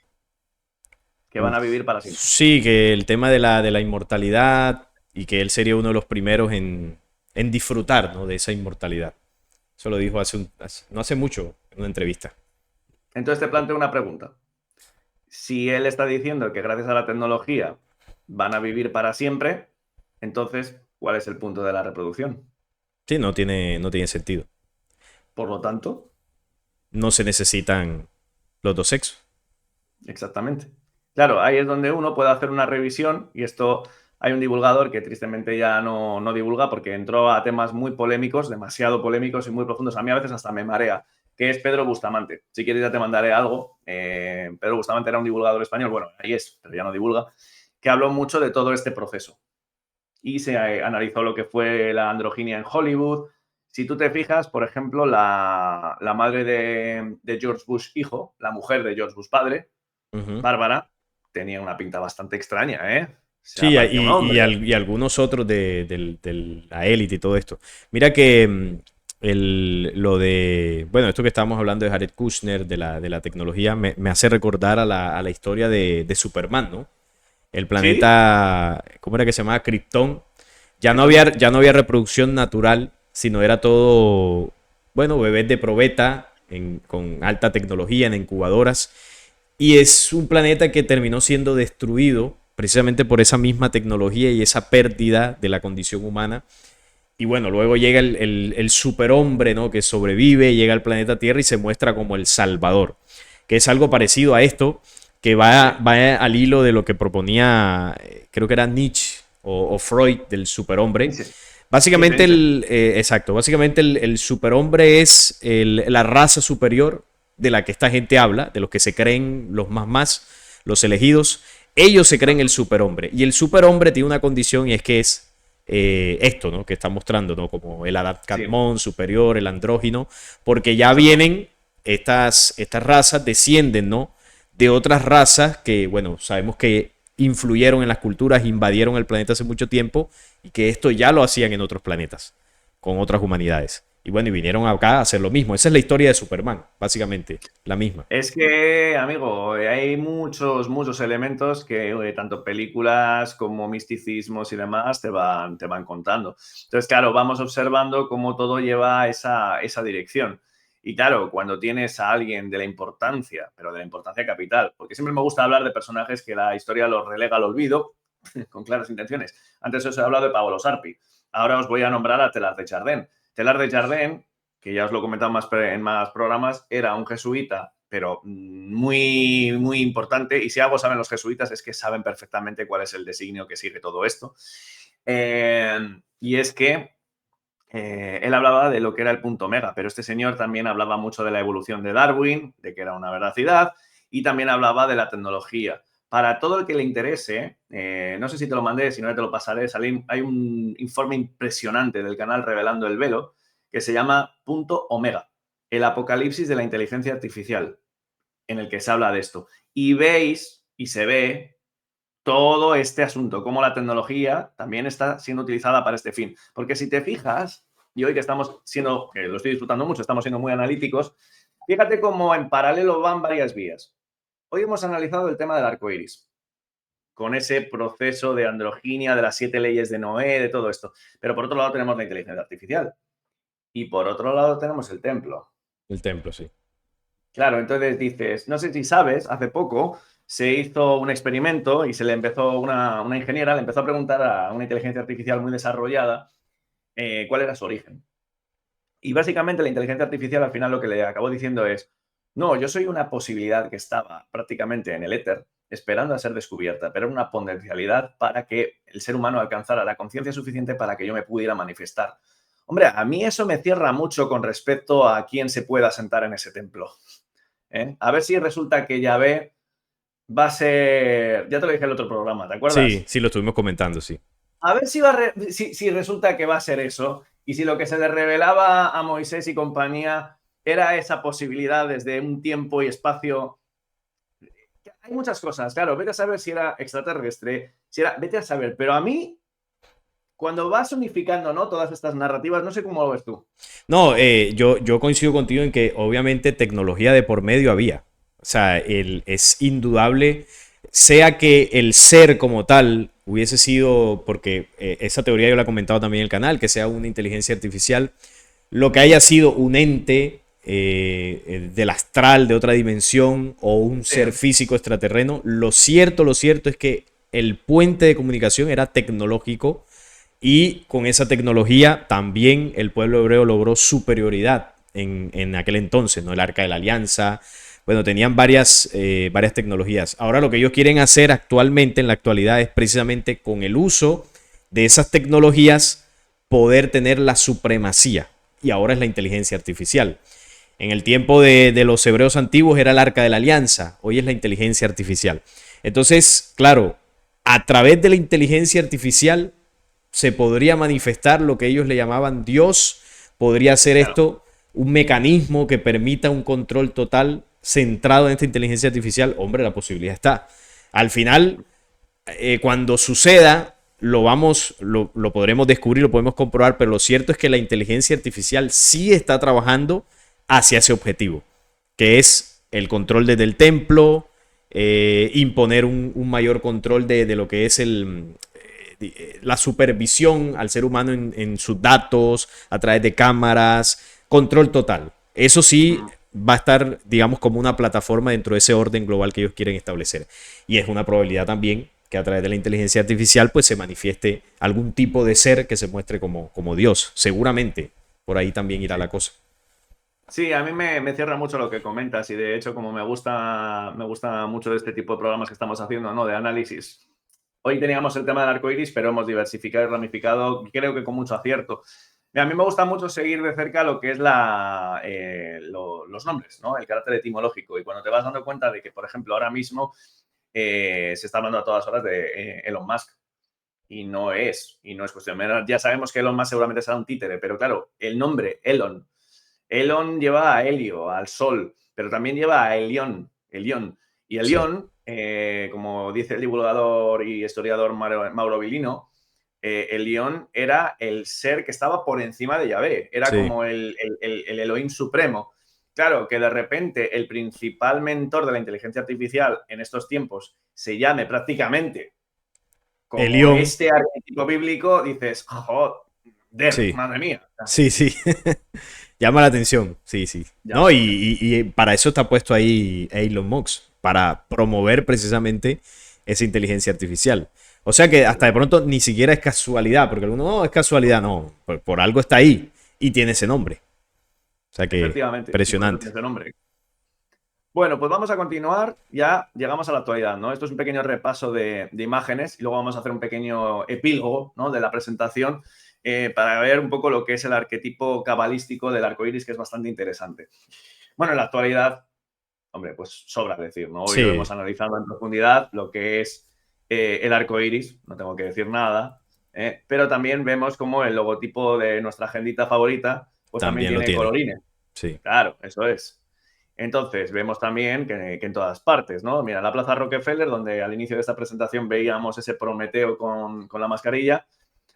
Que van a Uf. vivir para siempre. Sí, que el tema de la inmortalidad y que él sería uno de los primeros en disfrutar, ¿no?, de esa inmortalidad. Eso lo dijo no hace mucho en una entrevista. Entonces te planteo una pregunta. Si él está diciendo que gracias a la tecnología van a vivir para siempre, entonces, ¿cuál es el punto de la reproducción? Sí, no tiene sentido. Por lo tanto, No se necesitan los dos sexos. exactamente. Claro, ahí es donde uno puede hacer una revisión y esto hay un divulgador que tristemente ya no divulga porque entró a temas muy polémicos, demasiado polémicos y muy profundos. A mí a veces hasta me marea, que es Pedro Bustamante. Si quieres ya te mandaré algo. Pedro Bustamante era un divulgador español, bueno, ahí es, pero ya no divulga, que habló mucho de todo este proceso y se analizó lo que fue la androginia en Hollywood. Si tú te fijas, por ejemplo, la madre de George Bush hijo, la mujer de George Bush padre, Ujú. Bárbara, tenía una pinta bastante extraña, ¿eh? O sea, Sí, parecía un hombre. y algunos otros de la élite y todo esto. Mira que bueno, esto que estábamos hablando de Jared Kushner, de la tecnología, me hace recordar a la historia de Superman, ¿no? El ¿Sí? planeta, ¿cómo era que se llamaba? Krypton. Ya no había, Krypton. ya no había reproducción natural, sino era todo, bueno, bebés de probeta, con alta tecnología, en incubadoras. Y es un planeta que terminó siendo destruido precisamente por esa misma tecnología y esa pérdida de la condición humana. Y bueno, luego llega el superhombre, ¿no?, que sobrevive, llega al planeta Tierra y se muestra como el salvador, que es algo parecido a esto, que va, Sí, va al hilo de lo que proponía, creo que era Nietzsche o Freud, del superhombre. Nietzsche. Sí, es de Básicamente, Nietzsche. exacto, básicamente el superhombre es la raza superior de la que esta gente habla, de los que se creen los más, los elegidos. Ellos se creen el Exacto. superhombre. Y el superhombre tiene una condición y es que es esto, ¿no?, que está mostrando, ¿no?, como el Sí, adaptatmón superior, el andrógino, porque ya exacto. vienen estas razas, descienden, ¿no?, de otras razas que, bueno, sabemos que influyeron en las culturas, invadieron el planeta hace mucho tiempo y que esto ya lo hacían en otros planetas, con otras humanidades. Y bueno, y vinieron acá a hacer lo mismo. Esa es la historia de Superman, básicamente, la misma. Es que, amigo, hay muchos elementos que tanto películas como misticismos y demás te van contando. Entonces, claro, vamos observando cómo todo lleva esa dirección. Y claro, cuando tienes a alguien de la importancia, pero de la importancia capital, porque siempre me gusta hablar de personajes que la historia los relega al olvido, con claras intenciones. Antes os he hablado de Paolo Sarpi. Ahora os voy a nombrar a Teilhard de Chardin. Teilhard de Chardin, que ya os lo he comentado en más programas, era un jesuita pero muy importante. Y si algo saben los jesuitas es que saben perfectamente cuál es el designio que sigue todo esto. Y es que él hablaba de lo que era el punto omega, pero este señor también hablaba mucho de la evolución de Darwin, de que era una veracidad, y también hablaba de la tecnología. Para todo el que le interese, no sé si te lo mandé, si no te lo pasaré, hay un informe impresionante del canal Revelando el Velo que se llama Punto Omega, el apocalipsis de la inteligencia artificial, en el que se habla de esto. Y veis y se ve todo este asunto, cómo la tecnología también está siendo utilizada para este fin. Porque si te fijas, y hoy que estamos siendo, que lo estoy disfrutando mucho, estamos siendo muy analíticos, fíjate cómo en paralelo van varias vías. Hoy hemos analizado el tema del arco iris, con ese proceso de androginia, de las 7 leyes de Noé, de todo esto. Pero por otro lado tenemos la inteligencia artificial. Y por otro lado tenemos el templo. El templo, sí. Claro, entonces dices, no sé si sabes, hace poco se hizo un experimento y se le empezó, una ingeniera le empezó a preguntar a una inteligencia artificial muy desarrollada cuál era su origen. Y básicamente la inteligencia artificial al final lo que le acabó diciendo es, no, yo soy una posibilidad que estaba prácticamente en el éter, esperando a ser descubierta, pero era una potencialidad para que el ser humano alcanzara la conciencia suficiente para que yo me pudiera manifestar. Hombre, a mí eso me cierra mucho con respecto a quién se pueda sentar en ese templo. A ver si resulta que Yahvé va a ser, ya te lo dije en el otro programa, ¿te Sí, acuerdas? sí, lo estuvimos comentando, sí. A ver si resulta que va a ser eso y si lo que se le revelaba a Moisés y compañía era esa posibilidad desde un tiempo y espacio. Hay muchas cosas, claro, vete a saber si era extraterrestre, vete a saber, pero a mí cuando vas unificando, ¿no?, todas estas narrativas, no sé cómo lo ves tú. No, yo coincido contigo en que obviamente tecnología de por medio había. O sea, es indudable, sea que el ser como tal hubiese sido, porque esa teoría yo la he comentado también en el canal, que sea una inteligencia artificial, lo que haya sido un ente del astral, de otra dimensión, o un Sí, ser físico extraterreno, lo cierto es que el puente de comunicación era tecnológico y con esa tecnología también el pueblo hebreo logró superioridad en aquel entonces, ¿no? El Arca de la Alianza. Bueno, tenían varias tecnologías. Ahora lo que ellos quieren hacer actualmente, en la actualidad, es precisamente con el uso de esas tecnologías poder tener la supremacía. Y ahora es la inteligencia artificial. En el tiempo de los hebreos antiguos era el Arca de la Alianza, hoy es la inteligencia artificial. Entonces, claro, a través de la inteligencia artificial se podría manifestar lo que ellos le llamaban Dios, podría ser claro. esto un mecanismo que permita un control total centrado en esta inteligencia artificial. Hombre, la posibilidad está. Al final, cuando suceda, lo podremos descubrir, lo podemos comprobar, pero lo cierto es que la inteligencia artificial sí está trabajando hacia ese objetivo, que es el control desde el templo, imponer un mayor control de lo que es la supervisión al ser humano en sus datos, a través de cámaras, control total. Eso sí Mm. va a estar, digamos, como una plataforma dentro de ese orden global que ellos quieren establecer. Y es una probabilidad también que a través de la inteligencia artificial pues se manifieste algún tipo de ser que se muestre como Dios. Seguramente por ahí también irá Sí. la cosa. Sí, a mí me cierra mucho lo que comentas y de hecho como me gusta mucho de este tipo de programas que estamos haciendo, ¿no?, de análisis. Hoy teníamos el tema del arco iris, pero hemos diversificado y ramificado, creo que con mucho acierto. Y a mí me gusta mucho seguir de cerca lo que es los nombres, ¿no?, el carácter etimológico. Y cuando te vas dando cuenta de que, por ejemplo, ahora mismo se está hablando a todas horas de Elon Musk. Y no es cuestión menor. Ya sabemos que Elon Musk seguramente será un títere, pero claro, el nombre Elon. Elon lleva a Helio, al Sol, pero también lleva a Elión. Y Sí. Elión, como dice el divulgador y historiador Mauro Vilino, Elión era el ser que estaba por encima de Yahvé, era Sí. como el Elohim supremo. Claro, que de repente el principal mentor de la inteligencia artificial en estos tiempos se llame prácticamente como Elión. este arquetipo bíblico, dices, joder, Sí. madre mía. Sí, sí. Llama la atención. Sí, sí. Ya No, la y, atención. y para eso está puesto ahí Elon Musk, para promover precisamente esa inteligencia artificial. O sea que hasta de pronto ni siquiera es casualidad, porque alguno, no, es casualidad, no, por algo está ahí y tiene ese nombre. O sea que Efectivamente, y por eso impresionante. tiene ese nombre. Bueno, pues vamos a continuar, ya llegamos a la actualidad, ¿no? Esto es un pequeño repaso de imágenes y luego vamos a hacer un pequeño epílogo, ¿no?, de la presentación para ver un poco lo que es el arquetipo cabalístico del arco iris, que es bastante interesante. Bueno, en la actualidad, hombre, pues sobra decir, ¿no? Hoy lo Sí, hemos analizado en profundidad, lo que es el arco iris, no tengo que decir nada, pero también vemos como el logotipo de nuestra agendita favorita, pues también también lo tiene tiene. colorines. Sí, Claro, eso es. Entonces, vemos también que en todas partes, ¿no? Mira, la Plaza Rockefeller, donde al inicio de esta presentación veíamos ese Prometeo con la mascarilla,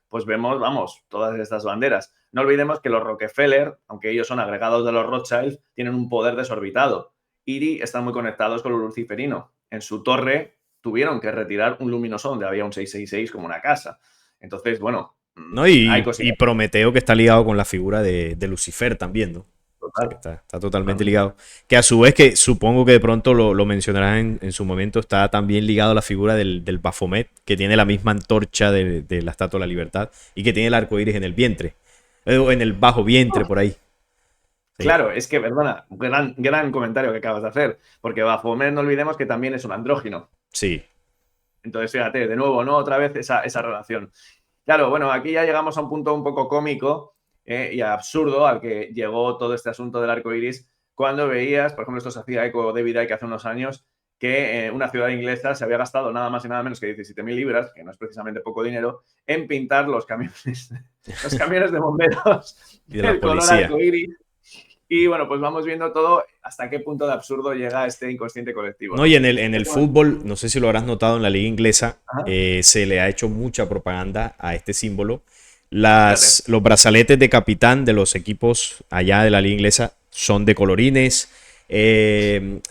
pues vemos, vamos, todas estas banderas. No olvidemos que los Rockefeller, aunque ellos son agregados de los Rothschild, tienen un poder desorbitado. IRI están muy conectados con lo luciferino. En su torre tuvieron que retirar un luminoso donde había un 666 como una casa. Entonces, bueno, ¿no? hay Y cositas. Prometeo que está ligado con la figura de Lucifer también, ¿no? O sea, que Total, está totalmente totalmente. ligado. Que a su vez, que supongo que de pronto lo mencionarás en su momento, está también ligado a la figura del Baphomet, que tiene la misma antorcha de la Estatua de la Libertad y que tiene el arco iris en el vientre, o en el bajo vientre, por ahí. Sí, Claro, es que, perdona, gran comentario que acabas de hacer, porque Baphomet no olvidemos que también es un andrógino. sí, Entonces, fíjate, de nuevo, ¿no? Otra vez esa relación. Claro, bueno, aquí ya llegamos a un punto un poco cómico y absurdo al que llegó todo este asunto del arco iris, cuando veías, por ejemplo, esto se hacía eco David Icke hace unos años, que una ciudad inglesa se había gastado nada más y nada menos que 17.000 libras, que no es precisamente poco dinero, en pintar los camiones de bomberos y de la del color policía. arco iris. Y bueno, pues vamos viendo todo hasta qué punto de absurdo llega este inconsciente colectivo, No, y ¿no? en el fútbol, no sé si lo habrás notado en la liga inglesa, Ajá, se le ha hecho mucha propaganda a este símbolo. fíjate. Los brazaletes de capitán de los equipos allá de la liga inglesa son de colorines. El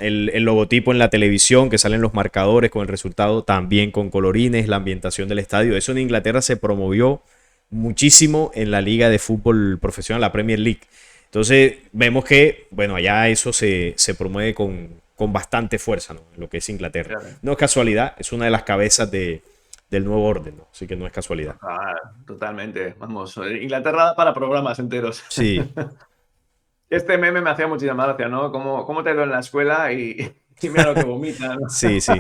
logotipo en la televisión que salen los marcadores con el resultado también con colorines, la ambientación del estadio. Eso en Inglaterra se promovió muchísimo en la liga de fútbol profesional, la Premier League. Entonces vemos que, bueno, allá eso se promueve con bastante fuerza, ¿no? En lo que es Inglaterra. Fíjate. No es casualidad, es una de las cabezas del nuevo orden, ¿no? Así que no es casualidad. Ah, totalmente. Vamos, Inglaterra da para programas enteros. Sí, Este meme me hacía muchísima gracia, ¿no? ¿Cómo te veo en la escuela y mira lo que vomita, ¿no? sí, sí.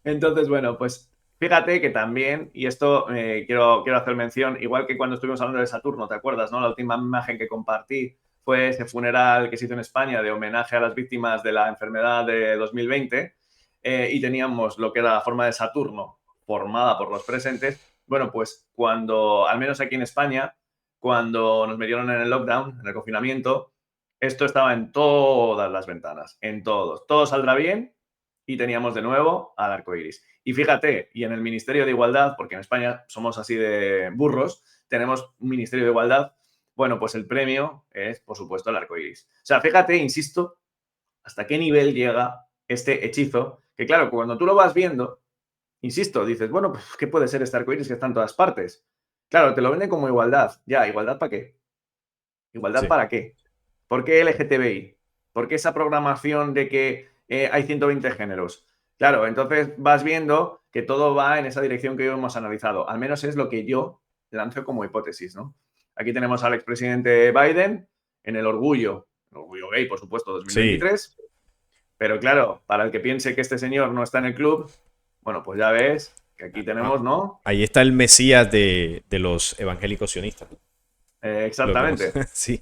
Entonces, bueno, pues fíjate que también, y esto quiero hacer mención, igual que cuando estuvimos hablando de Saturno, ¿te acuerdas, no? La última imagen que compartí fue ese funeral que se hizo en España de homenaje a las víctimas de la enfermedad de 2020 y teníamos lo que era la forma de Saturno formada por los presentes. Bueno, pues cuando, al menos aquí en España, cuando nos metieron en el lockdown, en el confinamiento, esto estaba en todas las ventanas, en todos. Todo saldrá bien y teníamos de nuevo al arco iris. Y fíjate, y en el Ministerio de Igualdad, porque en España somos así de burros, tenemos un Ministerio de Igualdad, bueno, pues el premio es, por supuesto, el arco iris. O sea, fíjate, insisto, hasta qué nivel llega este hechizo, que claro, cuando tú lo vas viendo, insisto, dices, bueno, pues, ¿qué puede ser este arco iris que está en todas partes? Claro, te lo venden como igualdad. Ya, ¿igualdad para qué? ¿Igualdad Sí. para qué? ¿Por qué LGTBI? ¿Por qué esa programación de que hay 120 géneros? Claro, entonces vas viendo que todo va en esa dirección que hemos analizado. Al menos es lo que yo lanzo como hipótesis, ¿no? Aquí tenemos al expresidente Biden en el orgullo gay, por supuesto, Sí. 2023. Pero claro, para el que piense que este señor no está en el club, bueno, pues ya ves que aquí Ah, tenemos, ¿no? ahí está el Mesías de los evangélicos sionistas, ¿no? Lo que hemos. Exactamente. Sí.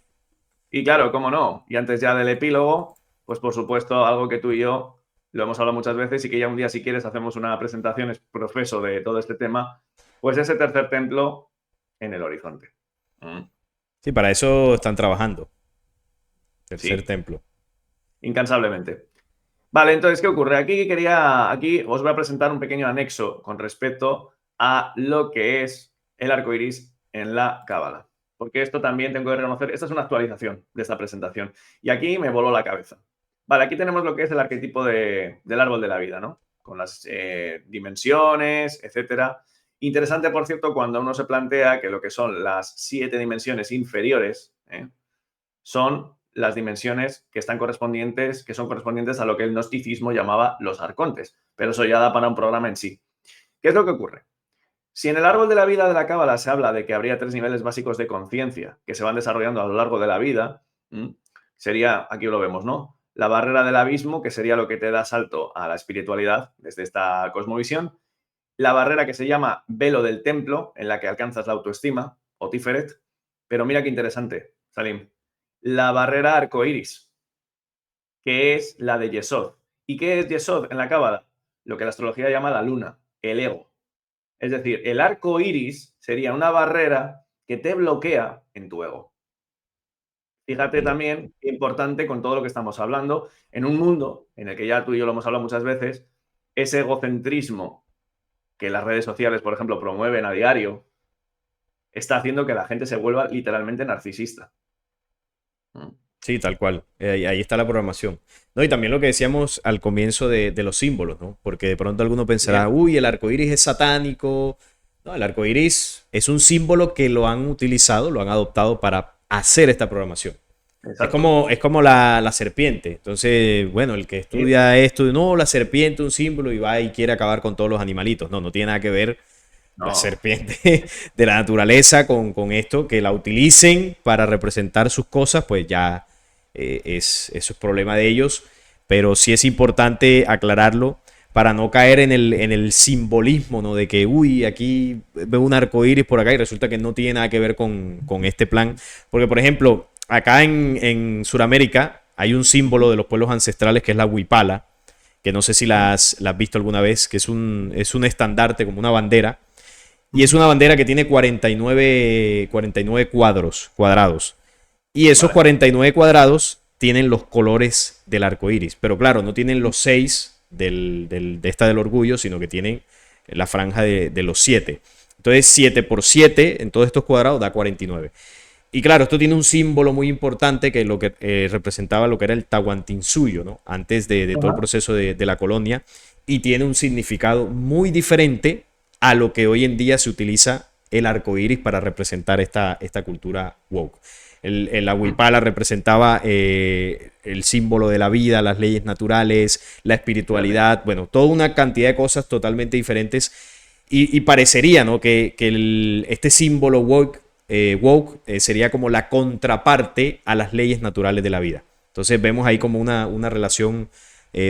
Y claro, cómo no. Y antes ya del epílogo, pues por supuesto, algo que tú y yo lo hemos hablado muchas veces y que ya un día, si quieres, hacemos una presentación profeso de todo este tema, pues ese tercer templo en el horizonte. Mm, Sí, para eso están trabajando. Tercer sí, templo. incansablemente. Vale, entonces, ¿qué ocurre? Aquí os voy a presentar un pequeño anexo con respecto a lo que es el arco iris en la Cábala. Porque esto también tengo que reconocer, esta es una actualización de esta presentación. Y aquí me voló la cabeza. Vale, aquí tenemos lo que es el arquetipo del árbol de la vida, ¿no? Con las dimensiones, etcétera. Interesante, por cierto, cuando uno se plantea que lo que son las 7 dimensiones inferiores, son las dimensiones que son correspondientes a lo que el gnosticismo llamaba los arcontes. Pero eso ya da para un programa en sí. ¿Qué es lo que ocurre? Si en el árbol de la vida de la Cábala se habla de que habría 3 niveles básicos de conciencia que se van desarrollando a lo largo de la vida, sería, aquí lo vemos, ¿no? La barrera del abismo, que sería lo que te da salto a la espiritualidad desde esta cosmovisión. La barrera que se llama velo del templo, en la que alcanzas la autoestima, o Tiferet. Pero mira qué interesante, Salim. La barrera arcoíris, que es la de Yesod. ¿Y qué es Yesod en la Cábala? Lo que la astrología llama la luna, el ego. Es decir, el arco iris sería una barrera que te bloquea en tu ego. Fíjate Entiendo. también qué importante con todo lo que estamos hablando, en un mundo en el que ya tú y yo lo hemos hablado muchas veces, ese egocentrismo que las redes sociales, por ejemplo, promueven a diario, está haciendo que la gente se vuelva literalmente narcisista. Mm. Sí, tal cual. Ahí está la programación. No, y también lo que decíamos al comienzo de los símbolos, ¿no? Porque de pronto alguno pensará, Bien, uy, el arco iris es satánico. No, el arco iris es un símbolo que lo han utilizado, lo han adoptado para hacer esta programación. exacto. Es como la serpiente. Entonces, bueno, el que Sí, estudia esto, no, la serpiente, un símbolo, y va y quiere acabar con todos los animalitos. No, no tiene nada que ver la no, serpiente de la naturaleza con esto, que la utilicen para representar sus cosas, pues ya eso es problema de ellos. Pero sí es importante aclararlo para no caer en el simbolismo, ¿no? De que, uy, aquí veo un arco iris por acá y resulta que no tiene nada que ver con este plan. Porque, por ejemplo, acá en Sudamérica hay un símbolo de los pueblos ancestrales que es la huipala, que no sé si la has visto alguna vez, que es un estandarte, como una bandera, y es una bandera que tiene 49 cuadrados. Y esos Vale. 49 cuadrados tienen los colores del arco iris. Pero claro, no tienen los 6 de esta del orgullo, sino que tienen la franja de los 7. Entonces 7 por 7 en todos estos cuadrados da 49. Y claro, esto tiene un símbolo muy importante que lo que representaba lo que era el Tahuantinsuyo, ¿no? Antes de todo el Ajá. proceso de la colonia. Y tiene un significado muy diferente a lo que hoy en día se utiliza el arco iris para representar esta cultura woke. El Ahuipala representaba el símbolo de la vida, las leyes naturales, la Fíjate. espiritualidad, bueno, toda una cantidad de cosas totalmente diferentes. Y parecería, ¿no? Que este símbolo woke sería como la contraparte a las leyes naturales de la vida. Entonces vemos ahí como una relación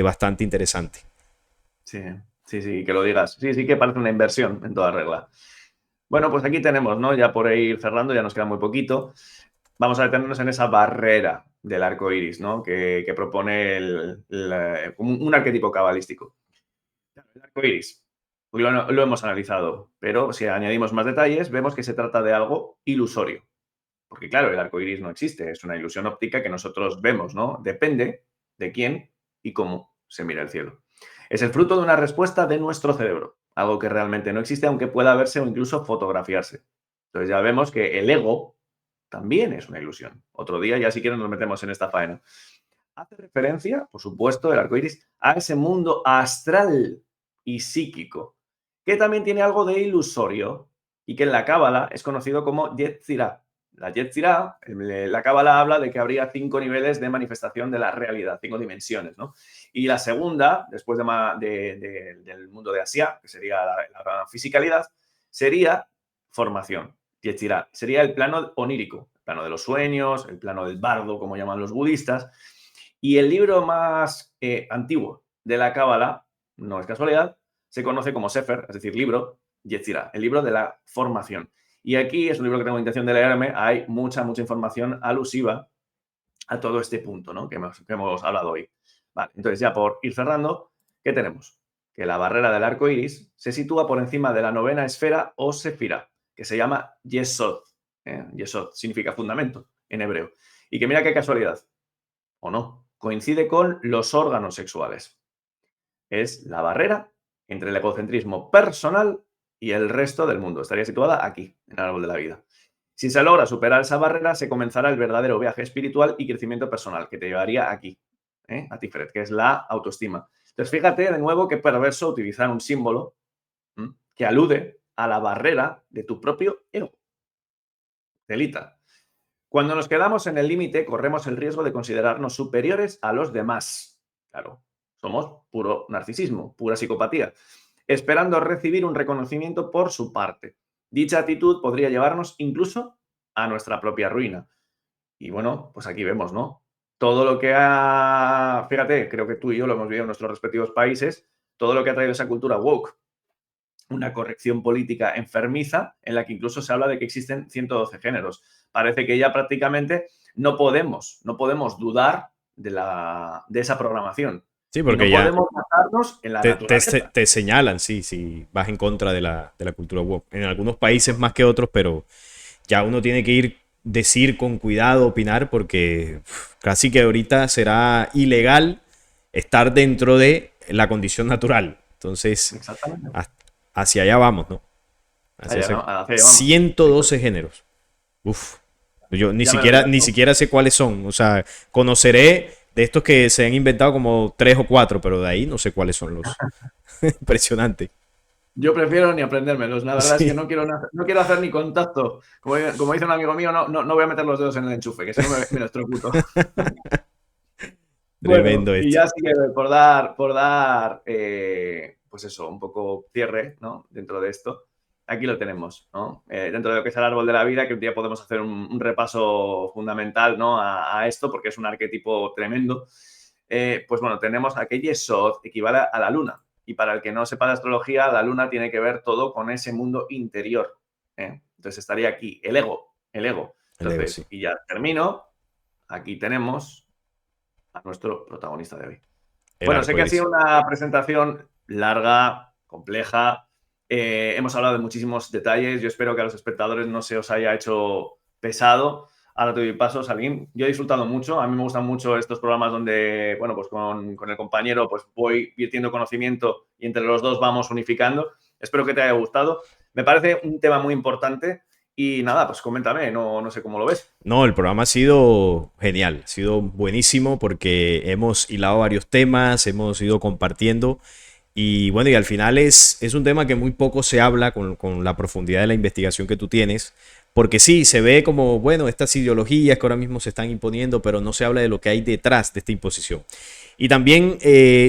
bastante interesante. Sí, sí, sí, que lo digas. Sí, sí que parece una inversión en toda regla. Bueno, pues aquí tenemos, ¿no? Ya por ir cerrando, ya nos queda muy poquito. Vamos a detenernos en esa barrera del arco iris, ¿no? Que propone un arquetipo cabalístico. El arco iris, lo hemos analizado, pero si añadimos más detalles, vemos que se trata de algo ilusorio. Porque, claro, el arco iris no existe, es una ilusión óptica que nosotros vemos, ¿no? Depende de quién y cómo se mira el cielo. Es el fruto de una respuesta de nuestro cerebro, algo que realmente no existe, aunque pueda verse o incluso fotografiarse. Entonces ya vemos que el ego también es una ilusión. Otro día ya si quieren nos metemos en esta faena. Hace referencia, por supuesto, el arco iris, a ese mundo astral y psíquico, que también tiene algo de ilusorio y que en la Cábala es conocido como Yetzirah. La Yetzirah, la Cábala habla de que habría 5 niveles de manifestación de la realidad, 5 dimensiones, ¿no? Y la segunda, después del mundo de Asia, que sería la fisicalidad, sería formación. Yetzirah sería el plano onírico, el plano de los sueños, el plano del bardo, como llaman los budistas, y el libro más antiguo de la Cábala, no es casualidad, se conoce como Sefer, es decir, libro, Yetzirah, el libro de la formación. Y aquí es un libro que tengo intención de leerme, hay mucha información alusiva a todo este punto, ¿no? que hemos hablado hoy. Vale, entonces ya por ir cerrando, ¿qué tenemos? Que la barrera del arco iris se sitúa por encima de la novena esfera o sefira, que se llama Yesod. Yesod significa fundamento en hebreo. Y que mira qué casualidad, o no, coincide con los órganos sexuales. Es la barrera entre el egocentrismo personal y el resto del mundo. Estaría situada aquí, en el árbol de la vida. Si se logra superar esa barrera, se comenzará el verdadero viaje espiritual y crecimiento personal, que te llevaría aquí, a Tiferet, que es la autoestima. Entonces, fíjate de nuevo qué perverso utilizar un símbolo que alude a la barrera de tu propio ego. Delita. Cuando nos quedamos en el límite, corremos el riesgo de considerarnos superiores a los demás. Claro, somos puro narcisismo, pura psicopatía, esperando recibir un reconocimiento por su parte. Dicha actitud podría llevarnos incluso a nuestra propia ruina. Y bueno, pues aquí vemos, ¿no? Todo lo que ha, fíjate, creo que tú y yo lo hemos vivido en nuestros respectivos países, todo lo que ha traído esa cultura woke, una corrección política enfermiza en la que incluso se habla de que existen 112 géneros. Parece que ya prácticamente no podemos dudar de esa programación Sí, y porque no ya podemos basarnos en la naturaleza. te señalan, sí, si vas en contra de la cultura woke. En algunos países más que otros, pero ya uno tiene que decir con cuidado, opinar, porque casi que ahorita será ilegal estar dentro de la condición natural. Entonces, Exactamente. hacia allá vamos, ¿no? Hacia ese Hacia allá vamos. Sí, pues, 112 géneros. Uf, yo ni ya me lo siquiera, dirás ni tú. siquiera sé cuáles son. O sea, conoceré de estos que se han inventado como tres o cuatro, pero de ahí no sé cuáles son los. Impresionante. Yo prefiero ni aprendérmelos. La verdad es que Sí, no quiero hacer ni contacto. Como dice un amigo mío, no voy a meter los dedos en el enchufe, que si no me electrocuto. Bueno, tremendo y esto. ya sí que por dar, pues eso, un poco cierre, ¿no? Dentro de esto. Aquí lo tenemos, ¿no? Dentro de lo que es el árbol de la vida, que un día podemos hacer un repaso fundamental, ¿no? A esto, porque es un arquetipo tremendo. Pues bueno, tenemos a que Yesod equivale a la luna. Y para el que no sepa de astrología, la luna tiene que ver todo con ese mundo interior. Entonces estaría aquí el ego, el ego. El ego, sí. Entonces, y ya termino. Aquí tenemos a nuestro protagonista de hoy. El Bueno, sé arco que ha sido iris. una presentación larga, compleja. Hemos hablado de muchísimos detalles. Yo espero que a los espectadores no se os haya hecho pesado. ahora te doy paso, Salim. Yo he disfrutado mucho, a mí me gustan mucho estos programas donde, bueno, pues con el compañero pues voy virtiendo conocimiento y entre los dos vamos unificando. Espero que te haya gustado. Me parece un tema muy importante y nada, pues coméntame, no sé cómo lo ves. No, el programa ha sido genial, ha sido buenísimo porque hemos hilado varios temas, hemos ido compartiendo y bueno, y al final es un tema que muy poco se habla con la profundidad de la investigación que tú tienes, porque sí, se ve como, bueno, estas ideologías que ahora mismo se están imponiendo, pero no se habla de lo que hay detrás de esta imposición. Y también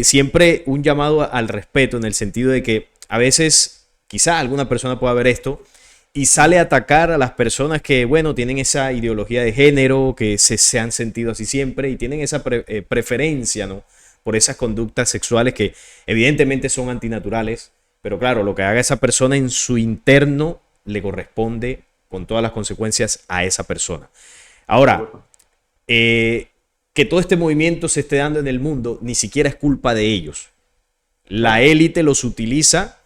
siempre un llamado al respeto en el sentido de que a veces quizá alguna persona pueda ver esto y sale a atacar a las personas que, bueno, tienen esa ideología de género, que se han sentido así siempre y tienen esa preferencia, ¿no? Por esas conductas sexuales que evidentemente son antinaturales, pero claro, lo que haga esa persona en su interno le corresponde con todas las consecuencias a esa persona. Por Ahora, supuesto. que todo este movimiento se esté dando en el mundo ni siquiera es culpa de ellos. La Claro, élite los utiliza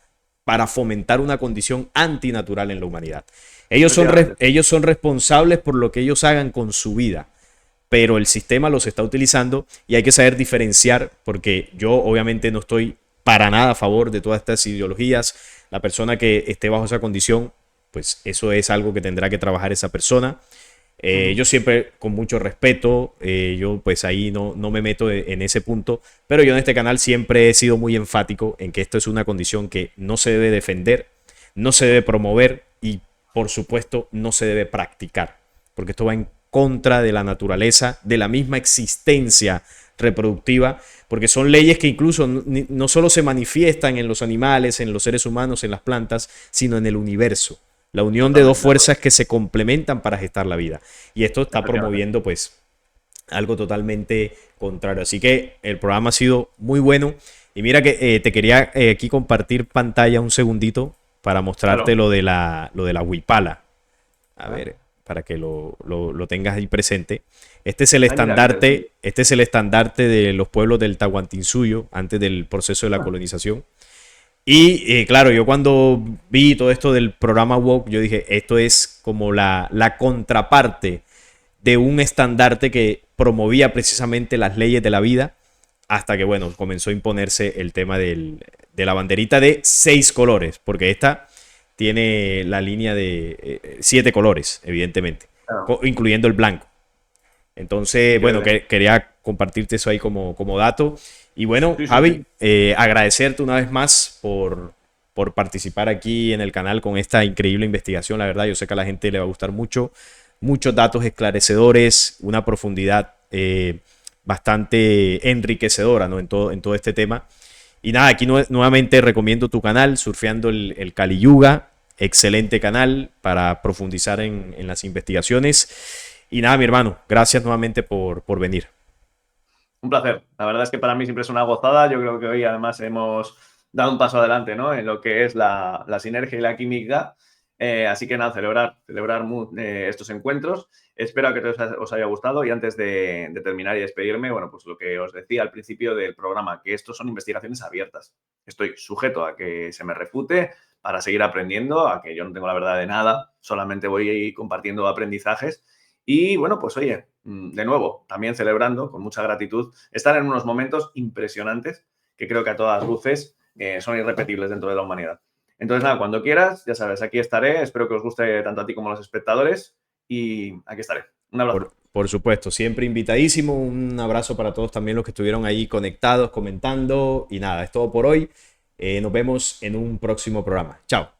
para fomentar una condición antinatural en la humanidad. efectivamente. Ellos son responsables por lo que ellos hagan con su vida, pero el sistema los está utilizando y hay que saber diferenciar porque yo obviamente no estoy para nada a favor de todas estas ideologías. La persona que esté bajo esa condición, pues eso es algo que tendrá que trabajar esa persona. Ujú. Yo siempre con mucho respeto, yo pues ahí no me meto en ese punto, pero yo en este canal siempre he sido muy enfático en que esto es una condición que no se debe defender, no se debe promover y por supuesto no se debe practicar, porque esto va en contra de la naturaleza, de la misma existencia reproductiva, porque son leyes que incluso no solo se manifiestan en los animales, en los seres humanos, en las plantas, sino en el universo. La unión de dos Totalmente de acuerdo. fuerzas que se complementan para gestar la vida. Y esto está Efectivamente. promoviendo pues algo totalmente contrario. Así que el programa ha sido muy bueno. Y mira que te quería aquí compartir pantalla un segundito para mostrarte Claro. lo de la huipala. A Ah, ver, para que lo tengas ahí presente. ay, mira, qué interesante. Este es el estandarte de los pueblos del Tahuantinsuyo antes del proceso de la Ah, colonización. Y claro, yo cuando vi todo esto del programa Woke, yo dije, esto es como la contraparte de un estandarte que promovía precisamente las leyes de la vida, hasta que, bueno, comenzó a imponerse el tema de la banderita de 6 colores, porque esta tiene la línea de 7 colores, evidentemente, claro. incluyendo el blanco. Entonces, bueno, Increíble. quería compartirte eso ahí como dato. Y bueno, Sí, sí, Javi, sí. agradecerte una vez más por participar aquí en el canal con esta increíble investigación. La verdad, yo sé que a la gente le va a gustar mucho. Muchos datos esclarecedores, una profundidad bastante enriquecedora, ¿no? En todo este tema. Y nada, aquí nuevamente recomiendo tu canal, Surfeando el Kali Yuga. Excelente canal para profundizar en las investigaciones. Y nada, mi hermano, gracias nuevamente por venir. Un placer. La verdad es que para mí siempre es una gozada. Yo creo que hoy además hemos dado un paso adelante, ¿no? En lo que es la sinergia y la química. Así que nada, celebrar estos encuentros. Espero que os haya gustado y antes de terminar y despedirme, bueno, pues lo que os decía al principio del programa, que estos son investigaciones abiertas. Estoy sujeto a que se me refute para seguir aprendiendo, a que yo no tengo la verdad de nada, solamente voy compartiendo aprendizajes y bueno, pues oye, de nuevo, también celebrando con mucha gratitud estar en unos momentos impresionantes que creo que a todas luces son irrepetibles dentro de la humanidad. Entonces, nada, cuando quieras, ya sabes, aquí estaré. Espero que os guste tanto a ti como a los espectadores y aquí estaré. Un abrazo. Por supuesto, siempre invitadísimo. Un abrazo para todos también los que estuvieron ahí conectados, comentando. Y nada, es todo por hoy. Nos vemos en un próximo programa. Chao.